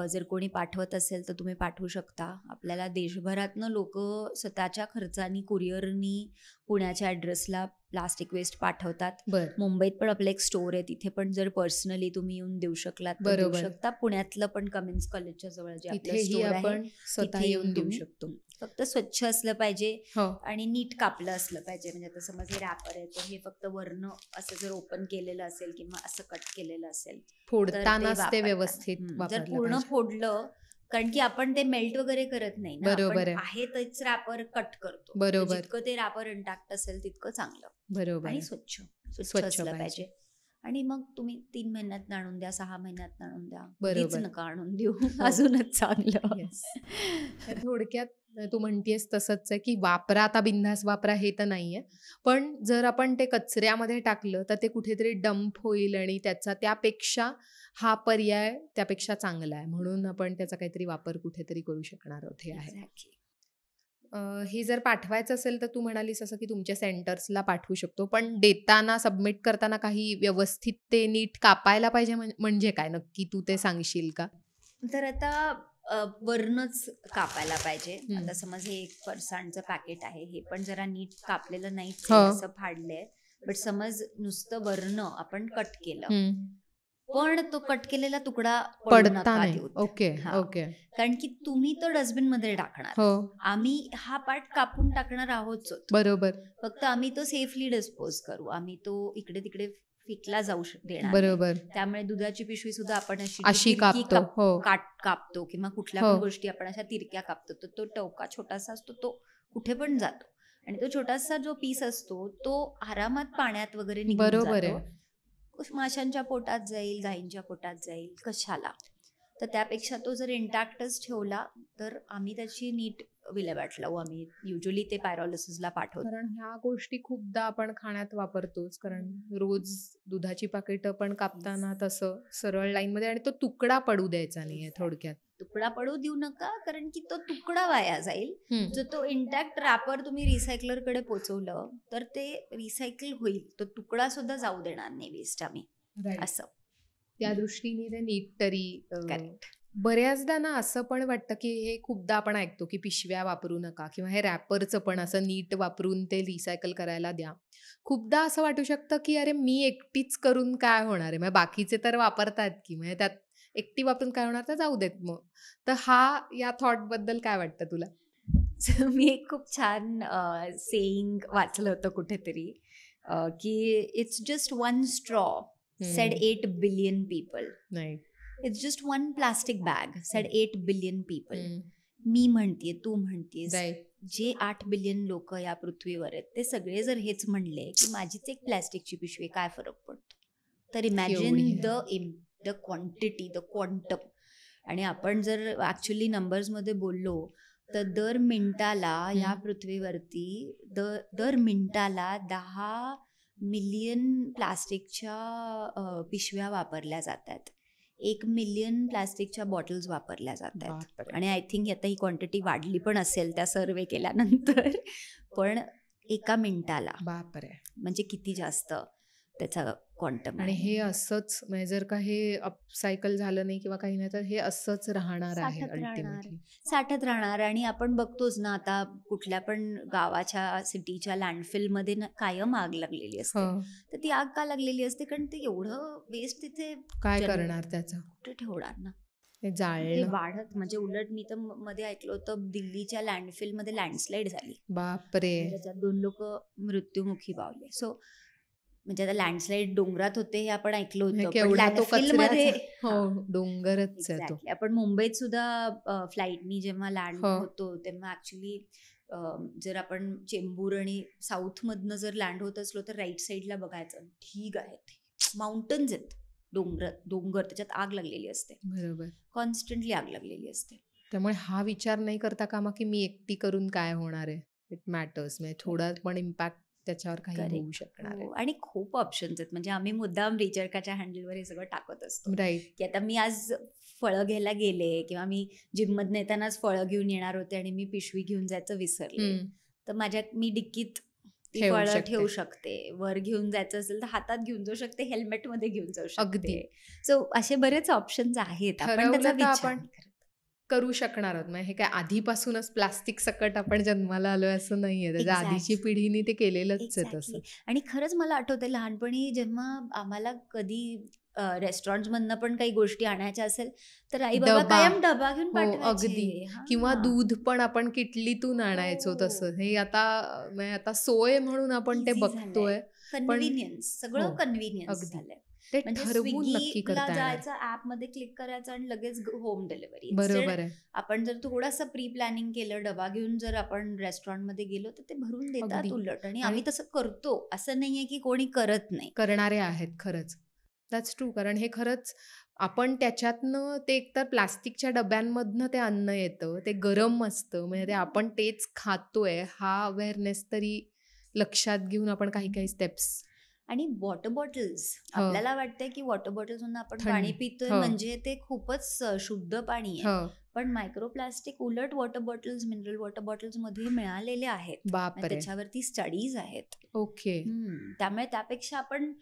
जर कोणी पाठवत असेल तर तुम्ही पाठवू शकता. आपल्याला देशभरातनं लोक स्वतःच्या खर्चानी कुरिअरनी पुण्याच्या ॲड्रेसला प्लास्टिक वेस्ट पाठवतात. बर. मुंबईत पण आपलं एक स्टोर आहे, तिथे पण जर पर्सनली तुम्ही येऊन देऊ शकलात तर देऊ बरोबर. शकता. पुण्यातलं पण कमिन्स कॉलेजच्या जवळ जे आपलं तिथेही स्टोर आहे आपण स्वतः तिथे येऊन देऊ तुम्ही शकतो. फक्त स्वच्छ असलं पाहिजे हो. आणि नीट कापलं असलं पाहिजे. म्हणजे आता समज हे रॅपर आहे तर हे फक्त वरनं असं जर ओपन केलेलं असेल किंवा असं कट केलेलं असेल फोडतानाच ते वापरताना. व्यवस्थित जर वापरलं पूर्ण पाहिजे. फोडलं, कारण की आपण ते मेल्ट वगैरे करत नाही ना, बरोबर आपण आहे. आहे तेच रॅपर कट करतो. तर बरोबर. जितकं ते रॅपर इंटॅक्ट असेल तितकं चांगलं बरोबर आणि आहे. स्वच्छ स्वच्छ असलं पाहिजे. पाहिजे. आणि मग तुम्ही 3 महिन्यात आणून द्या, 6 महिन्यात आणून द्या, कधीच बरोबर. नका आणून देऊ. हो. अजूनच चांगलं. येस. तर थोडक्यात तू म्हणतेस तसंच आहे, की वापरा आता बिनधास्त वापरा हे तर नाहीये. पण जर आपण ते कचऱ्यामध्ये टाकलं तर ते कुठेतरी डंप होईल आणि त्यापेक्षा हा पर्याय त्यापेक्षा चांगला आहे. म्हणून आपण त्याचा काहीतरी वापर कुठेतरी करू शकणार आहोत, हे आहे. Exactly. हे जर पाठवायचं असेल तर तू म्हणालीस असं की तुमच्या सेंटर्सला पाठवू शकतो. पण देताना, सबमिट करताना काही व्यवस्थित ते नीट कापायला पाहिजे, म्हणजे काय नक्की तू ते सांगशील का? तर आता वरनच कापायला पाहिजे. हम्म. आता समज हे 1 फरसाणचं पॅकेट आहे, हे पण जरा नीट कापलेलं नाहीच हो. आहे, असं फाडलंय. बट समज नुसतं वरनं आपण कट केलं, पण तो कट केलेला तुकडा पडू पडता नका नाही. देऊत. ओके. हा. ओके. कारण की तुम्ही तो डस्टबिन मध्ये टाकणार, हो. आम्ही हा पार्ट कापून टाकणार आहोत. बरोबर. फक्त आम्ही तो सेफली डिस्पोज करू. आम्ही तो इकडे तिकडे फेकला जाऊ देणार नाही. बरोबर. त्यामुळे दुधाची पिशवी सुद्धा आपण अशी तिरकी कापतो. हो. कापतो किंवा कुठल्या हो. पण गोष्टी आपण अशा तिरक्या कापतो. तर तो टवका छोटासा असतो, तो कुठे पण जातो आणि तो छोटासा जो पीस असतो तो आरामात पाण्यात वगैरे निघून बरोबर जातो. आहे. माशांच्या पोटात जाईल, गायींच्या पोटात जाईल, कशाला. तर त्यापेक्षा तो जर इंटॅक्टच ठेवला तर आम्ही त्याची नीट विल्हेवाट लावू. आम्ही युजली ते पायरोलिसिसला पाठवतो. कारण ह्या गोष्टी खूपदा आपण खाण्यात वापरतोच. कारण रोज दुधाची पाकिटं पण कापताना तसं सरळ लाईनमध्ये, आणि तो तुकडा पडू द्यायचा नाहीये थोडक्यात. तुकडा पडू देऊ नका, कारण की तो तुकडा वाया जाईल. जो तो इंटॅक्ट रॅपर तुम्ही रिसायकलर कडे पोहोचवलं तर ते रिसायकल होईल. तो तुकडा सुद्धा जाऊ देणार नाही वेस्ट आम्ही. Right. असं त्या दृष्टीने ते नीट तरी करेक्ट. बऱ्याचदा ना असं पण वाटतं की हे खूपदा आपण ऐकतो की पिशव्या वापरू नका, किंवा हे रॅपरचं पण असं नीट वापरून ते रिसायकल करायला द्या. खूपदा असं वाटू शकतं की अरे मी एकटीच करून काय होणार आहे, म्हणजे बाकीचे तर वापरतात की, म्हणजे त्यात एकटी वापरून काय होणार, तर जाऊ देत मग. तर या थॉट बद्दल काय वाटतं तुला? मी एक खूप छान सेईंग वाचलं होतं कुठेतरी, की it's just 1 straw said 8 billion people. नाही. It's just 1 plastic bag said 8 billion people. मी म्हणतीये, तू म्हणतीयस, जे 8 बिलियन लोक या पृथ्वीवर आहेत ते सगळे जर हेच म्हणले की माझीच एक प्लॅस्टिकची पिशवी, काय फरक पडतो? तर imagine the quantity, the quantum. आणि आपण जर ॲक्च्युली नंबर्समध्ये बोललो तर दर मिनिटाला या पृथ्वीवरती दर मिनिटाला 10 मिलियन प्लास्टिकच्या पिशव्या वापरल्या जातात. 1 मिलियन प्लास्टिकच्या बॉटल्स वापरल्या जातात. आणि आय थिंक आता ही क्वांटिटी वाढली पण असेल त्या सर्वे केल्यानंतर. पण एका मिनिटाला बापरे, म्हणजे किती जास्त त्याचा क्वांटम. आणि हे असंच, म्हणजे जर का हे अपसायकल झालं नाही किंवा काही नाही तर हे असंच राहणार आहे अल्टिमेटली, साठत राहणार. आणि आपण बघतोच ना आता कुठल्या पण गावाच्या सिटीच्या लँडफिलमध्ये कायम आग लागलेली असते. तर ती आग का लागलेली असते? कारण ते एवढं वेस्ट तिथे काय करणार, त्याचं कुठे ठेवणार ना, ते ते जाळलं. वाढत. म्हणजे उलट मी तर मध्ये ऐकलं होतं दिल्लीच्या लँडफिलमध्ये लँडस्लाईड झाली. बापरे. त्याच्यात 2 लोक मृत्युमुखी पावले. सो म्हणजे आता लँडस्लाईड डोंगरात होते हे आपण ऐकलं होतं, पण लँडफिलमध्ये डोंगरच आहे तो. आपण मुंबईत सुद्धा फ्लाईटनी जेव्हा लँड होतो तेव्हा ऍक्च्युली जर आपण चेंबूर आणि साऊथमधनं जर लँड होत असलो तर राईट साईडला बघायचं, ढीग आहेत, माउंटन्स आहेत, डोंगर, त्याच्यात आग लागलेली असते, बरोबर. कॉन्स्टंटली आग लागलेली असते. त्यामुळे हा विचार नाही करता कामा की मी एकटी करून काय होणार आहे. इट मॅटर्स, म्हणजे थोडा पण इम्पॅक्ट त्याच्यावर काही होऊ करेक्ट. शकणार आहे. आणि खूप ऑप्शन्स आहेत. म्हणजे आम्ही मुद्दाम रिचर्काच्या हँडलवर हे सगळं टाकत असतो राईट. की आता मी आज फळं घ्यायला गेले किंवा मी जिममधनं येतानाच फळं घेऊन येणार होते आणि मी पिशवी घेऊन जायचं विसरले, तर मी डिक्कीत ती ठेवू फळं शकते. ठेवू शकते. वर घेऊन जायचं असेल तर हातात घेऊन जाऊ शकते, हेल्मेटमध्ये घेऊन जाऊ अगदी. शकते. सो असे बरेच ऑप्शन्स आहेत. आपण ठरवलं त्याचा तर विचार आपण नाही करत. करू शकणार आहोत. म्हणजे हे काय आधीपासूनच प्लास्टिक सकट आपण जन्माला आलोय असं नाहीये. त्याच्या Exactly. आधीची पिढीने ते केलेलंच आहे तसं. एक्झॅक्टली. आणि खरंच मला आठवतंय लहानपणी जेव्हा आम्हाला कधी रेस्टॉरंट्समधनं पण काही गोष्टी आणायच्या असेल तर आई बाबा डबा. कायम डबा घेऊन हो, पाठवायचे. अगदी. हां. किंवा दूध पण आपण किटलीतून आणायचो हो. तसं. हे आता सोय म्हणून आपण ते Easy बघतोय. झालंय. कन्व्हिनियन्स, सगळं हो, कन्व्हिनियन्स अगदी. झालंय. ते म्हणजे ठरवून नक्की स्विगीला करता येणार. जायचं, ॲपमध्ये क्लिक करायचं आणि लगेच होम डिलिव्हरी. बरोबर आहे. आपण जर थोडंसं प्री प्लॅनिंग केलं, डबा घेऊन जर आपण रेस्टॉरंटमध्ये गेलो तर ते भरून देतात अगदी. उलट. आणि आणि आम्ही तसं करतो, असं नाहीये की कोणी करत नाही. करणारे आहेत खरंच. That's true. कारण हे खरंच आपण त्याच्यातनं ते एकतर प्लास्टिकच्या डब्यांमधनं ते अन्न येतं, ते गरम असतं, म्हणजे ते आपण तेच खातोय हा अवेअरनेस तरी लक्षात घेऊन आपण काही काही स्टेप्स. आणि वॉटर बॉटल्स, हो. आपल्याला वाटतंय की वॉटर बॉटल्समधून आपण थंड. पाणी पितोय हो. म्हणजे ते खूपच शुद्ध पाणी आहे. हो, पण मायक्रोप्लास्टिक उलट water bottles, mineral water bottles मध्ये मिळालेले आहेत. म्हणजे बापरे. त्याच्यावरती स्टडीज आहेत. ओके. त्यामुळे त्यापेक्षा आपण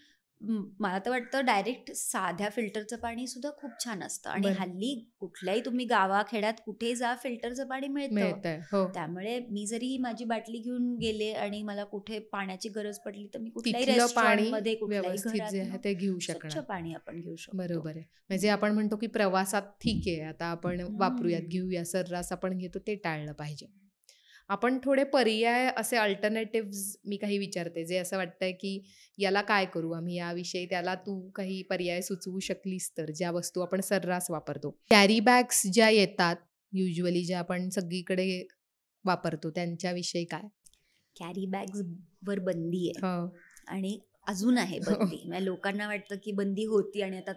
मला तर वाटतं डायरेक्ट साध्या फिल्टरचं पाणी सुद्धा खूप छान असतं. आणि बरं. हल्ली कुठल्याही तुम्ही गावाखेड्यात कुठे जा, फिल्टरचं पाणी मिळतं. मिळतंय. हो. त्यामुळे मी जरी माझी बाटली घेऊन गेले आणि मला कुठे पाण्याची गरज पडली तर मी कुठल्याही तिथलं पाणी रेस्टॉरंटमध्ये, कुठल्याही व्यवस्थित जे आहे घरात ते घेऊ स्वच्छ शकणार. पाणी आपण घेऊ शकतो. बरोबर आहे. म्हणजे आपण म्हणतो की प्रवासात ठीक आहे, आता आपण वापरूयात, घेऊया, सर्रास आपण घेतो, ते टाळलं पाहिजे. आपण थोडे पर्याय असे अल्टरनेटिव्ह मी काही विचारते, जे असं वाटतंय की याला काय करू आम्ही याविषयी, त्याला तू काही पर्याय सुचवू शकलीस तर, ज्या वस्तू आपण सर्रास वापरतो. कॅरी बॅग्स ज्या येतात युजली, ज्या आपण सगळीकडे वापरतो, त्यांच्याविषयी काय? कॅरी बॅग्स वर बंदी आहे. हो. आणि अजून आहे बंदी. म्हणजे लोकांना वाटतं की बंदी होती आणि आता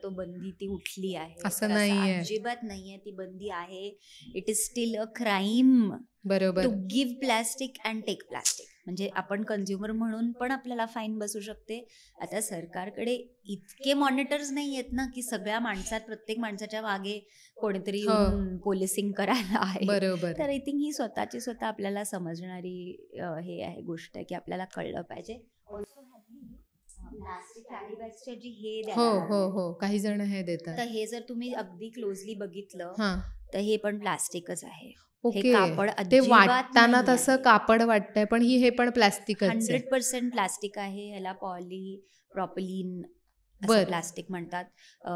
ती उठली आहे. असं तर नाहीये. अजिबात नाहीये. ती बंदी आहे. It is still a crime बरोबर. To give plastic and take plastic. म्हणजे आपण कन्झ्युमर म्हणून पण आपल्याला फाईन बसू शकते. आता सरकारकडे इतके मॉनिटर्स नाही आहेत ना की प्रत्येक माणसाच्या मागे कोणीतरी येऊन पोलिसिंग करायला आहे. बरोबर. तर आय थिंक ही स्वतः आपल्याला समजणारी हे आहे गोष्ट आहे की आपल्याला कळलं पाहिजे. प्लास्टिक कॅरी बॅग्सच्या जी हे हो हो हो, काही जण हे देतात. तर हे जर तुम्ही अगदी क्लोजली बघितलं हां. तर हे पण प्लास्टिकच आहे. ओके. हे कापड ते अजिबात वाटताना नाही तसं आहे. कापड वाटतंय, पण हे पण प्लास्टिकच आहे. 100% प्लास्टिक आहे. ह्याला प्रॉपिलीन असं बरं. प्लास्टिक म्हणतात.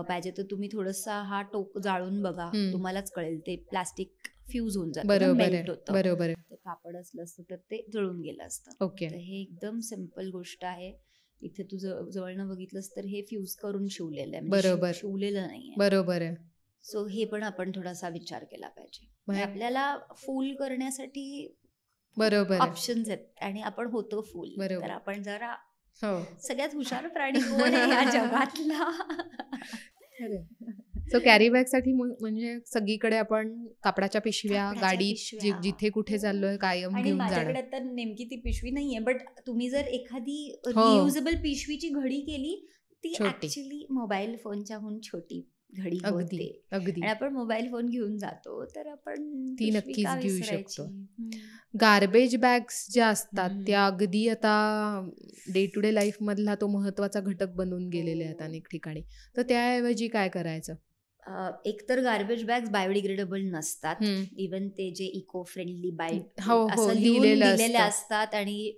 पाहिजे तर तुम्ही थोडासा हा टोक जाळून बघा, तुम्हालाच कळेल. ते प्लास्टिक फ्यूज होऊन जातं, बरोबर मेल्ट आहे. होतं. बरोबर आहे. ते कापड असलं असतं तर ते जळून गेलं असतं. ओके. तर हे एकदम सिम्पल गोष्ट आहे. इथे तू जवळनं बघितलंस तर हे फ्यूज करून शिवलेलं आहे, म्हणजे बरोबर. शिवलेलं नाहीये. बरोबर आहे. सो हे पण आपण थोडासा विचार केला पाहिजे. म्हणजे आपल्याला फूल करण्यासाठी बरोबर आहे. ऑप्शन्स आहेत आणि आपण होतो फूल. बरोबर. तर आपण जरा हो. सगळ्यात हुशार प्राणी कोण आहे या जगातला? सो कॅरी बॅग साठी म्हणजे सगळीकडे आपण कापडाच्या पिशव्या, कापडाच्या गाडीत पिशव्या. जिथे कुठे चाललोय कायम आणि घेऊन माझ्याकडे जाणं. आता नेमकी ती पिशवी नाहीये, बट तुम्ही जर एखादी हो. रियुजेबल पिशवीची घडी केली ती छोटी. ऍक्च्युली मोबाईल फोनच्याहून छोटी घडी अगदी होते. अगदी. आणि आपण मोबाईल फोन घेऊन जातो तर आपण ती पिशवी नक्कीच का घेऊ विसरायची? शकतो. गार्बेज बॅग्स ज्या असतात त्या अगदी आता डे टू डे लाईफ मधला तो महत्वाचा घटक बनून गेलेले आहेत अनेक ठिकाणी. तर त्याऐवजी काय करायचं? एकतर गार्बेज बॅग्स बायोडिग्रेडेबल नसतात. इवन ते जे इको फ्रेंडली हो, हो, असं लिहून लिहिलेलं दिलेले असतं. असतात आणि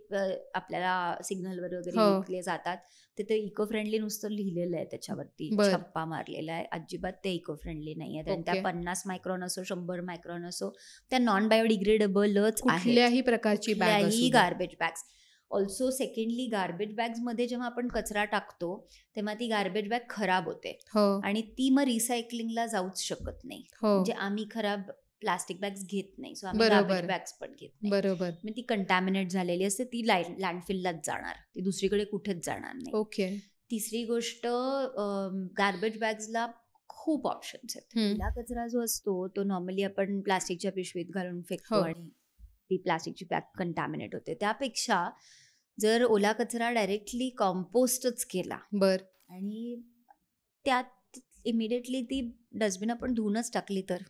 आपल्याला सिग्नलवर वगैरे हो. विकले जातात. ते इको फ्रेंडली नुसतं लिहिलेलं आहे त्याच्यावरती, बर. छप्पा मारलेला आहे. अजिबात ते इको फ्रेंडली नाही आहे. त्या ओके. 50 मायक्रॉन असो 100 मायक्रॉन असो त्या नॉन बायोडिग्रेडेबलच आहेत. कुठल्याही प्रकारची बॅग कुठल्याही असू दे. Garbage bags. Also secondly garbage बॅग्समध्ये जेव्हा आपण कचरा टाकतो तेव्हा ती गार्बेज बॅग खराब होते हो आणि ती मग रिसायकलिंगला जाऊच शकत नाही. हो म्हणजे आम्ही खराब प्लास्टिक बॅग्स घेत नाही. सो आम्ही बरोबर. गार्बेज बॅग्स पण घेत नाही. बरोबर. मग ती कंटॅमिनेट झालेली असते, ती लँडफिललाच जाणार, ती दुसरीकडे कुठेच जाणार नाही. ओके. तिसरी गोष्ट, गार्बेज बॅग्सला खूप ऑप्शन्स आहेत. ओला कचरा जो असतो तो नॉर्मली आपण प्लास्टिकच्या पिशवीत घालून फेकतो हो. आणि ती प्लास्टिकची बॅग कंटॅमिनेट होते. त्यापेक्षा जर ओला कचरा डायरेक्टली कॉम्पोस्टच केला बर. आणि त्यात इमिडिएटली ती डस्टबिन आपण धुवूनच टाकली तर,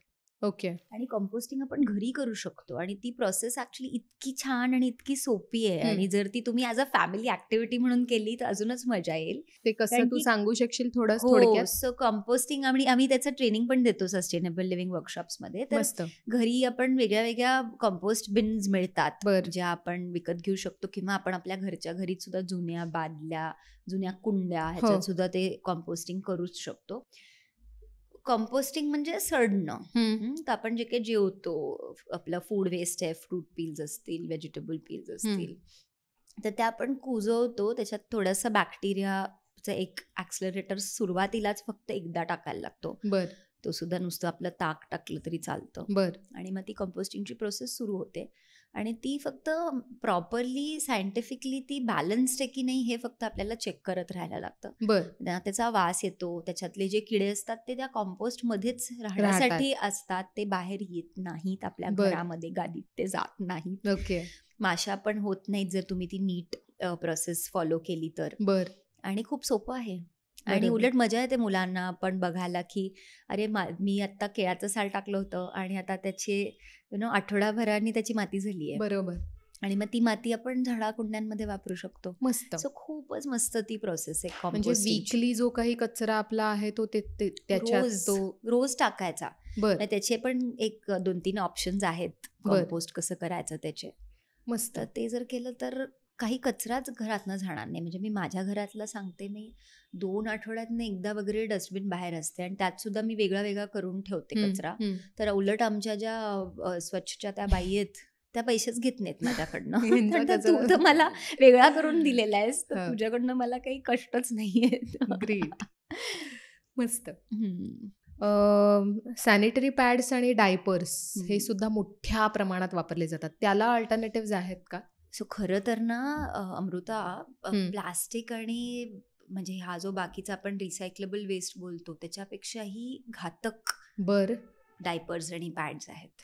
ओके. आणि कंपोस्टिंग आपण घरी करू शकतो. आणि ती प्रोसेस ऍक्च्युली इतकी छान आणि इतकी सोपी आहे. आणि जर ती तुम्ही ॲज अ फॅमिली ऍक्टिव्हिटी म्हणून केली तर अजूनच मजा येईल. ते कसं कारण तू की सांगू शकशील थोडं हो, थोडक्यात? सो कंपोस्टिंग आम्ही त्याचं ट्रेनिंग पण देतो सस्टेनेबल लिव्हिंग वर्कशॉप्समध्ये. तर मस्त. घरी आपण वेगळ्या वेगळ्या कंपोस्ट बिन्स मिळतात बर. ज्या आपण विकत घेऊ शकतो, किंवा आपण आपल्या घरच्या घरीच सुद्धा जुन्या बादल्या, जुन्या कुंड्या ह्याच्यात सुद्धा ते कंपोस्टिंग करूच शकतो. कंपोस्टिंग म्हणजे सडणं. तर आपण जे काही जेवतो, आपलं फूड वेस्ट आहे, फ्रूट पील्स असतील, व्हेजिटेबल पील्स असतील, तर त्या आपण कुजवतो. त्याच्यात थोडासा बॅक्टेरियाचा एक ॲक्सलरेटर सुरुवातीलाच फक्त एकदा टाकायला लागतो. बर. तो सुद्धा नुसतं आपलं ताक टाकलं तरी चालतं. बर. आणि मग ती कंपोस्टिंगची प्रोसेस सुरू होते. आणि ती फक्त प्रॉपरली सायंटिफिकली ती बॅलन्स्ड आहे की नाही हे फक्त आपल्याला चेक करत राहायला लागतं. बर. त्याचा वास येतो, त्याच्यातले जे किडे असतात ते त्या कंपोस्टमध्येच राहण्यासाठी असतात, ते बाहेर येत नाहीत, आपल्या घरामध्ये गादीत ते जात नाहीत. ओके. माशा पण होत नाहीत जर तुम्ही ती नीट प्रोसेस फॉलो केली तर. बर. आणि खूप सोपं आहे. आणि उलट मजा येते मुलांना पण बघायला की अरे मी आता केळाचं साल टाकलं होतं आणि आता त्याचे आठवडाभराने त्याची माती झाली आहे. बरोबर. आणि मग ती माती आपण झाडाकुंड्यांमध्ये वापरू शकतो. मस्त. सो खूपच मस्त ती प्रोसेस आहे. म्हणजे वीकली जो काही कचरा आपला आहे तो त्याच्यात रोज टाकायचा. बर. त्याचे पण एक 2-3 ऑप्शन्स आहेत कंपोस्ट कसं करायचं त्याचे. मस्त. ते जर केलं तर काही कचराच घरातनं जाणार नाही. म्हणजे मी माझ्या घरातलं सांगते, मी 2 आठवड्यातनं एकदा वगैरे डस्टबिन बाहेर असते आणि त्यात सुद्धा मी वेगळा वेगळा करून ठेवते कचरा. तर उलट आमच्या ज्या स्वच्छच्या त्या बाई आहेत त्या पैसेच घेत नाहीत माझ्याकडनं. तू तर मला वेगळा करून दिलेला आहेस, तर तुझ्याकडनं मला काही कष्टच नाहीये. ग्रेट. मस्त. सॅनिटरी पॅड्स आणि डायपर्स हे सुद्धा मोठ्या प्रमाणात वापरले जातात. त्याला अल्टरनेटिव्ह आहेत का? सो खरं तर ना अमृता, प्लास्टिक आणि म्हणजे हा जो बाकीचा आपण रिसायकलेबल वेस्ट बोलतो त्याच्यापेक्षाही घातक डायपर्स आणि पॅड्स आहेत.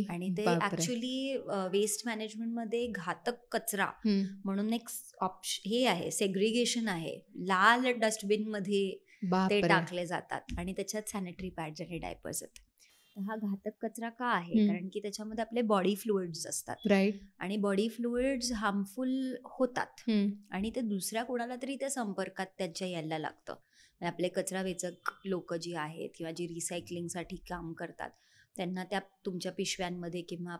आणि ते ऍक्च्युली वेस्ट मॅनेजमेंटमध्ये घातक कचरा म्हणून एक हे आहे, सेग्रिगेशन आहे. लाल डस्टबिन मध्ये ते टाकले जातात आणि त्याच्यात सॅनिटरी पॅड्स आणि डायपर्स आहेत. हा घातक कचरा का आहे? कारण की त्याच्यामध्ये आपले बॉडी फ्लुइड्स असतात. राईट. आणि बॉडी फ्लुइड्स हार्मफुल होतात आणि ते दुसऱ्या कोणाला तरी त्या संपर्कात त्यांच्या यायला लागतं. आपले कचरा वेचक लोक जी आहेत किंवा जी रिसायकलिंगसाठी काम करतात त्यांना त्या तुमच्या पिशव्यांमध्ये किंवा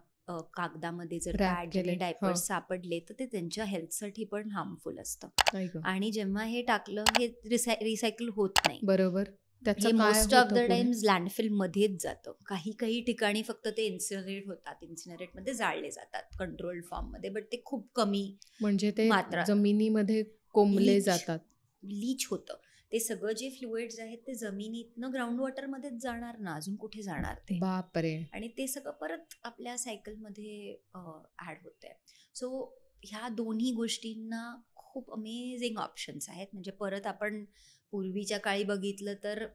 कागदामध्ये जर पॅड आणि डायपर्स सापडले तर ते त्यांच्या हेल्थसाठी पण हार्मफुल असतं. आणि जेव्हा हे टाकलं हे रिसायकल होत नाही. बरोबर. हे most of the times landfill मध्येच जातं. काही ठिकाणी फक्त ते इन्सिनरेट होतात, इन्सिनरेटमध्ये जाळले जातात कंट्रोल्ड फॉर्म मध्ये, बट ते खूप कमी म्हणजे ते जमिनीमध्ये कोंबले जातात. लीच होतं ते सगळं. जे फ्लुइड्स आहेत ते जमिनीतनं ग्राउंड वॉटरमध्येच जाणार ना, अजून कुठे जाणार ते. बापरे. आणि ते सगळं परत आपल्या सायकलमध्ये ऍड होतंय. सो ह्या दोन्ही गोष्टींना खूप अमेझिंग ऑप्शन्स आहेत. म्हणजे परत आपण पूर्वीच्या काळी बघितलं तर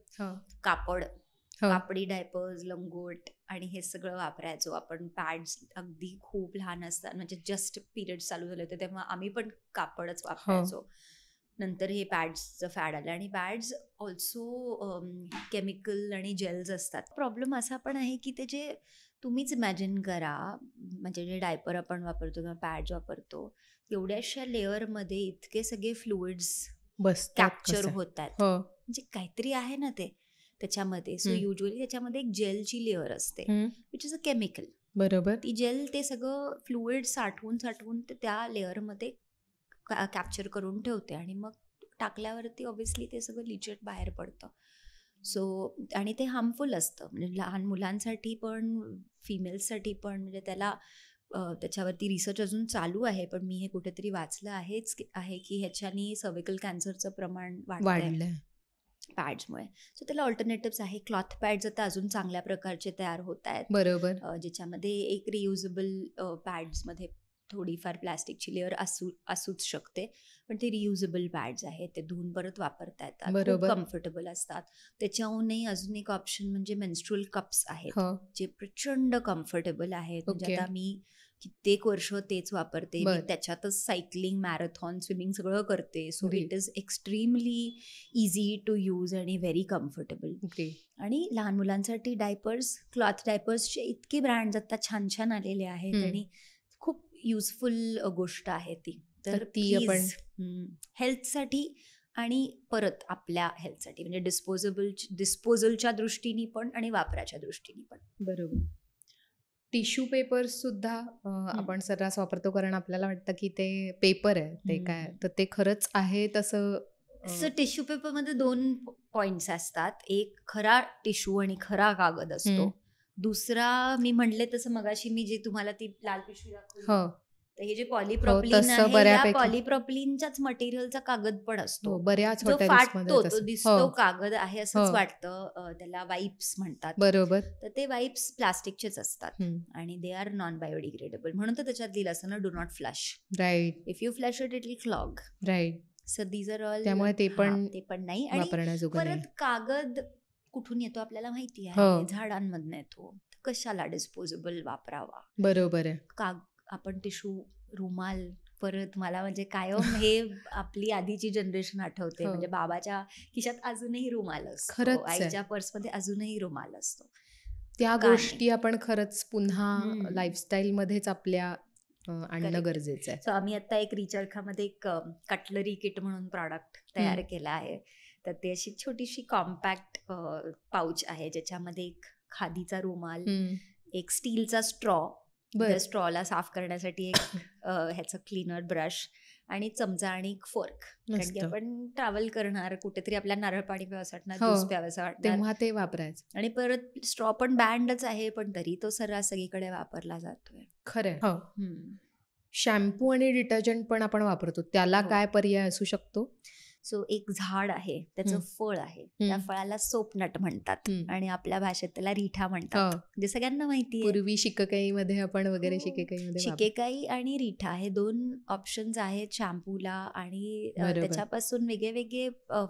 कापडी डायपर्स, लंगोट आणि हे सगळं वापरायचो आपण. पॅड्स अगदी खूप लहान असतात, म्हणजे जस्ट पिरियड चालू झाले होते तेव्हा आम्ही पण कापडच वापरायचो. नंतर हे पॅड्सचं फॅड आलं आणि पॅड्स ऑल्सो केमिकल आणि जेल्स असतात. प्रॉब्लेम असा पण आहे की ते जे तुम्हीच इमॅजिन करा, म्हणजे जे डायपर आपण वापरतो किंवा पॅड्स वापरतो एवढ्याशा लेअरमध्ये इतके सगळे फ्लुइड्स कॅप्चर होत आहेत. म्हणजे काहीतरी आहे ना ते त्याच्यामध्ये. सो युजली त्याच्यामध्ये एक जेलची लेअर असते विच इज अ केमिकल. बरोबर. ती जेल ते सगळं फ्लुइड साठवून त्या लेअरमध्ये कॅप्चर करून ठेवते आणि मग टाकल्यावरती ऑब्व्हियसली ते सगळं लिचेट बाहेर पडतं. सो आणि ते हार्मफुल असतं, म्हणजे लहान मुलांसाठी पण फिमेल्ससाठी पण. म्हणजे त्याच्यावरती रिसर्च अजून चालू आहे, पण मी हे कुठेतरी वाचलं आहे की ह्याच्यानी सर्व्हिकल कॅन्सरचं प्रमाण वाढलंय. पॅड्समुळे. सो त्याला ऑल्टरनेटिव्स आहे. क्लॉथ पॅड्स आता अजून चांगल्या प्रकारचे तयार होत आहेत, बरोबर. ज्याच्यामध्ये एक रियुजेबल पॅड्समध्ये थोडीफार प्लास्टिकची लेअर असूच शकते, पण ते रियुजेबल पॅड्स आहेत, ते धुवून परत वापरता येतात, खूप बरोबर. कम्फर्टेबल असतात. त्याच्याहूनही अजून एक ऑप्शन म्हणजे मेन्स्ट्रुअल कप्स आहेत, हो. जे प्रचंड कम्फर्टेबल आहेत. म्हणजे ओके. आता मी कित्येक वर्ष तेच वापरते. मी बर. त्याच्यातच सायकलिंग, मॅरेथॉन, स्विमिंग सगळं करते. So Great. It is extremely easy to use आणि व्हेरी कम्फर्टेबल. ग्रेट. आणि लहान मुलांसाठी डायपर्स, क्लॉथ डायपर्सचे इतके ब्रँड्स आता छान छान आलेले आहेत हम्म. आणि खूप युजफुल गोष्ट आहे ती. तर ती आपण प्लीज हेल्थसाठी आणि परत आपल्या हेल्थसाठी, म्हणजे डिस्पोजलच्या दृष्टीने पण आणि वापराच्या दृष्टीने पण. बरोबर. टिश्यू पेपर सुद्धा आपण सर्रास वापरतो, कारण आपल्याला वाटतं की ते पेपर आहे, ते काय, तर ते खरंच आहे तसं सो टिश्यू पेपरमध्ये 2 पॉइंट्स असतात. एक खरा टिश्यू आणि खरा कागद असतो. दुसरा मी म्हणले तसं मगाशी मी जे तुम्हाला ती लाल पिशवी दाखवली, हो तर हे जे हो पॉलिप्रॉपिलीन तसं आहे, या बऱ्यापैकी पॉलिप्रॉपिलीनच्याच मटेरियलचा कागद पण हो असतो, बऱ्याच जो हॉटेल्समध्ये फाटतो, तो तसं. दिसतो हो कागद आहे हो असंच वाटतं. त्याला वाईप्स म्हणतात. बरोबर. तर ते वाईप्स प्लास्टिकचेच असतात हम्म. आणि दे आर नॉन बायोडिग्रेडेबल. म्हणून तर त्याच्यात लिहिलं असतं ना, do not flush. Right if you flush it will clog. Right. So these are all. त्यामुळे ते पण ते पण नाही. आणि वापरण्याजोगं नाही. परत कागद कुठून येतो आपल्याला माहिती हो आहे, झाडांमधनं येतो. कशाला डिस्पोजेबल वापरावा. बरोबर आहे. आपण टिश्यू, रुमाल, परत मला म्हणजे कायम हे आपली आधीची जनरेशन आठवते. हो म्हणजे बाबाच्या खिशात अजूनही रुमाल असतो, खरंच आहे. आईच्या पर्समध्ये अजूनही रुमाल असतो. त्या का नाही? गोष्टी आपण खरंच पुन्हा लाईफस्टाईलमध्येच आपल्या आणणं करेक्ट. गरजेचं आहे. सो आम्ही आता एक रिचर्खामध्ये एक कटलरी किट म्हणून प्रॉडक्ट तयार केलं आहे. तर ते अशी छोटीशी कॉम्पॅक्ट पाऊच आहे, ज्याच्यामध्ये एक खादीचा रुमाल, एक स्टीलचा स्ट्रॉ, त्या स्ट्रॉला साफ करण्यासाठी एक ह्याचं क्लीनर ब्रश आणि चमचा आणि एक फोर्क. कारण की आपण ट्रॅव्हल करणार, कुठेतरी आपल्या नारळ पाणी प्यावंसं वाटणार, ज्यूस प्यावंसं वाटणार, तेव्हा ते वापरायचं. आणि परत स्ट्रॉ पण बँडच आहे, पण तरी तो सर्रास सगळीकडे वापरला जातोय. खरंय. हो. शॅम्पू आणि डिटर्जंट पण आपण वापरतो, त्याला काय पर्याय असू शकतो? सो एक झाड आहे, त्याचं फळ आहे, त्या फळाला सोपनट म्हणतात आणि आपल्या भाषेत त्याला रिठा म्हणतात. म्हणजे सगळ्यांना माहिती आहे. पूर्वी शिकेकाईमध्ये आपण वगैरे शिकेकाई आणि रिठा हे 2 ऑप्शन्स आहेत शॅम्पूला. आणि त्याच्यापासून वेगळे वेगळे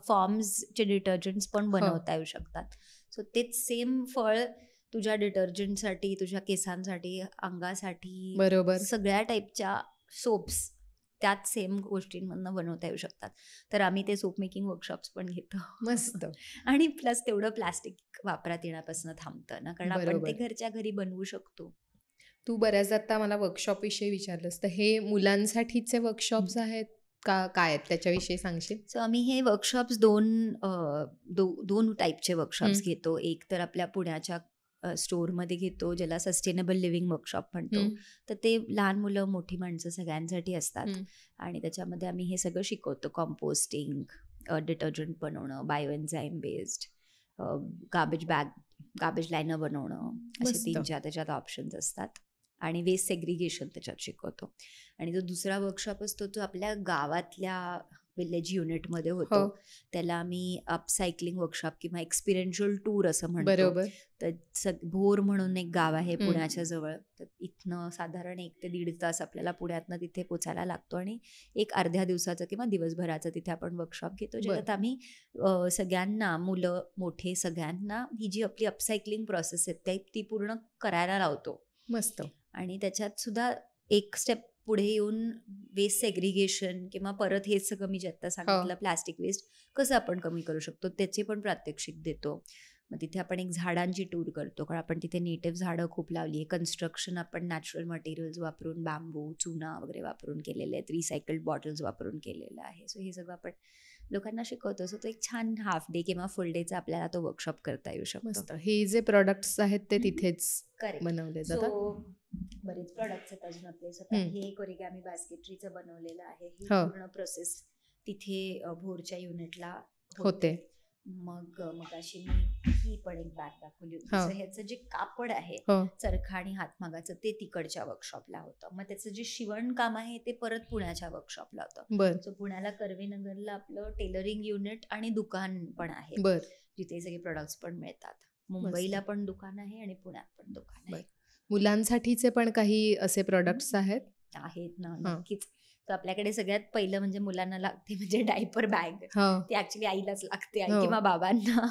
फॉर्म्सचे डिटर्जंट्स पण बनवता येऊ शकतात. सो तेच सेम फळ तुझ्या डिटर्जंटसाठी, तुझ्या केसांसाठी, अंगासाठी, बरोबर, सगळ्या टाईपच्या सोप्स त्याच सेम गोष्टींमधनं बनवता येऊ शकतात. तर आम्ही ते सोप मेकिंग वर्कशॉप्स पण घेतो. मस्त. आणि प्लस तेवढं प्लास्टिक वापरात येण्यापासून थांबतं ना, कारण आपण ते घरच्या घरी बनवू शकतो. तू बऱ्याचदा आता मला वर्कशॉप विषयी विचारलंस, तर हे मुलांसाठीचे वर्कशॉप्स आहेत का, काय आहेत त्याच्याविषयी सांगशील? सो आम्ही हे वर्कशॉप्स दोन टाईपचे वर्कशॉप्स घेतो. एक तर आपल्या पुण्याच्या स्टोअरमध्ये घेतो, ज्याला सस्टेनेबल लिव्हिंग वर्कशॉप म्हणतो. तर ते लहान मुलं, मोठी माणसं सगळ्यांसाठी असतात. आणि त्याच्यामध्ये आम्ही हे सगळं शिकवतो. कॉम्पोस्टिंग, डिटर्जंट बनवणं, bio enzyme based, garbage liner बनवणं, असे 3-4 त्याच्यात ऑप्शन्स असतात. आणि वेस्ट सेग्रिगेशन त्याच्यात शिकवतो. आणि जो दुसरा वर्कशॉप असतो तो आपल्या गावातल्या विलेज युनिटमध्ये होतो. त्याला आम्ही अपसायकलिंग वर्कशॉप किंवा एक्सपिरियन्शियल टूर असं म्हणतो. तर भोर म्हणून एक गाव आहे पुण्याच्या जवळ, तर इथनं साधारण 1 ते 1.5 तास आपल्याला पुण्यातनं तिथे पोचायला लागतो. आणि एक अर्ध्या दिवसाचं किंवा दिवसभराचं तिथे आपण वर्कशॉप घेतो, ज्याच्यात आम्ही सगळ्यांना, मुलं मोठे सगळ्यांना, ही जी आपली अपसायकलिंग प्रोसेस आहे ती पूर्ण करायला लावतो. मस्त. आणि त्याच्यात सुद्धा एक स्टेप पुढे येऊन वेस्ट सेग्रिगेशन किंवा परत हेच सगळं मी जे आता सांगितलं प्लास्टिक वेस्ट कसं आपण कमी करू शकतो त्याचे पण प्रात्यक्षिक देतो. मग तिथे आपण एक झाडांची टूर करतो, कारण आपण तिथे नेटिव्ह झाडं खूप लावली आहे. कन्स्ट्रक्शन आपण नॅचरल मटेरियल्स वापरून, बांबू, चुना वगैरे वापरून केलेले आहेत, रिसायकल्ड बॉटल्स वापरून केलेलं आहे. सो हे सगळं आपण लोकांना शिकवतो. सो तो एक छान हाफ डे किंवा फुल डेचा आपल्याला तो वर्कशॉप करता येऊ शकतो. हे जे प्रोडक्ट्स आहेत ते तिथेच बनवले जातात. बरेच प्रोडक्ट्स आहेत अजून आपले. स्वतः हे एक ओरिगॅमी बास्केटरीचं बनवलेलं आहे. ही पूर्ण प्रोसेस तिथे भोरच्या युनिटला होते. मग अशी मी ही पण एक बॅग दाखवली होती. हो. So ह्याचं जे कापड आहे हो. चरखा आणि हातमागाचं ते तिकडच्या वर्कशॉपला होतं. मग त्याचं जे शिवणकाम आहे ते परत पुण्याच्या वर्कशॉपला होतं. बर सो पुण्याला कर्वेनगरला आपलं टेलरिंग युनिट आणि दुकान पण आहे, बर जिथे सगळे प्रोडक्ट्स पण मिळतात. मुंबईला पण दुकान आहे आणि पुण्यात पण दुकान आहे. मुलांसाठीचे पण काही असे प्रोडक्ट्स आहेत ना, नक्कीच. तर आपल्याकडे सगळ्यात पहिलं म्हणजे मुलांना लागते म्हणजे डायपर बॅग. ती ऍक्च्युली आईलाच लागते, आई किंवा बाबांना.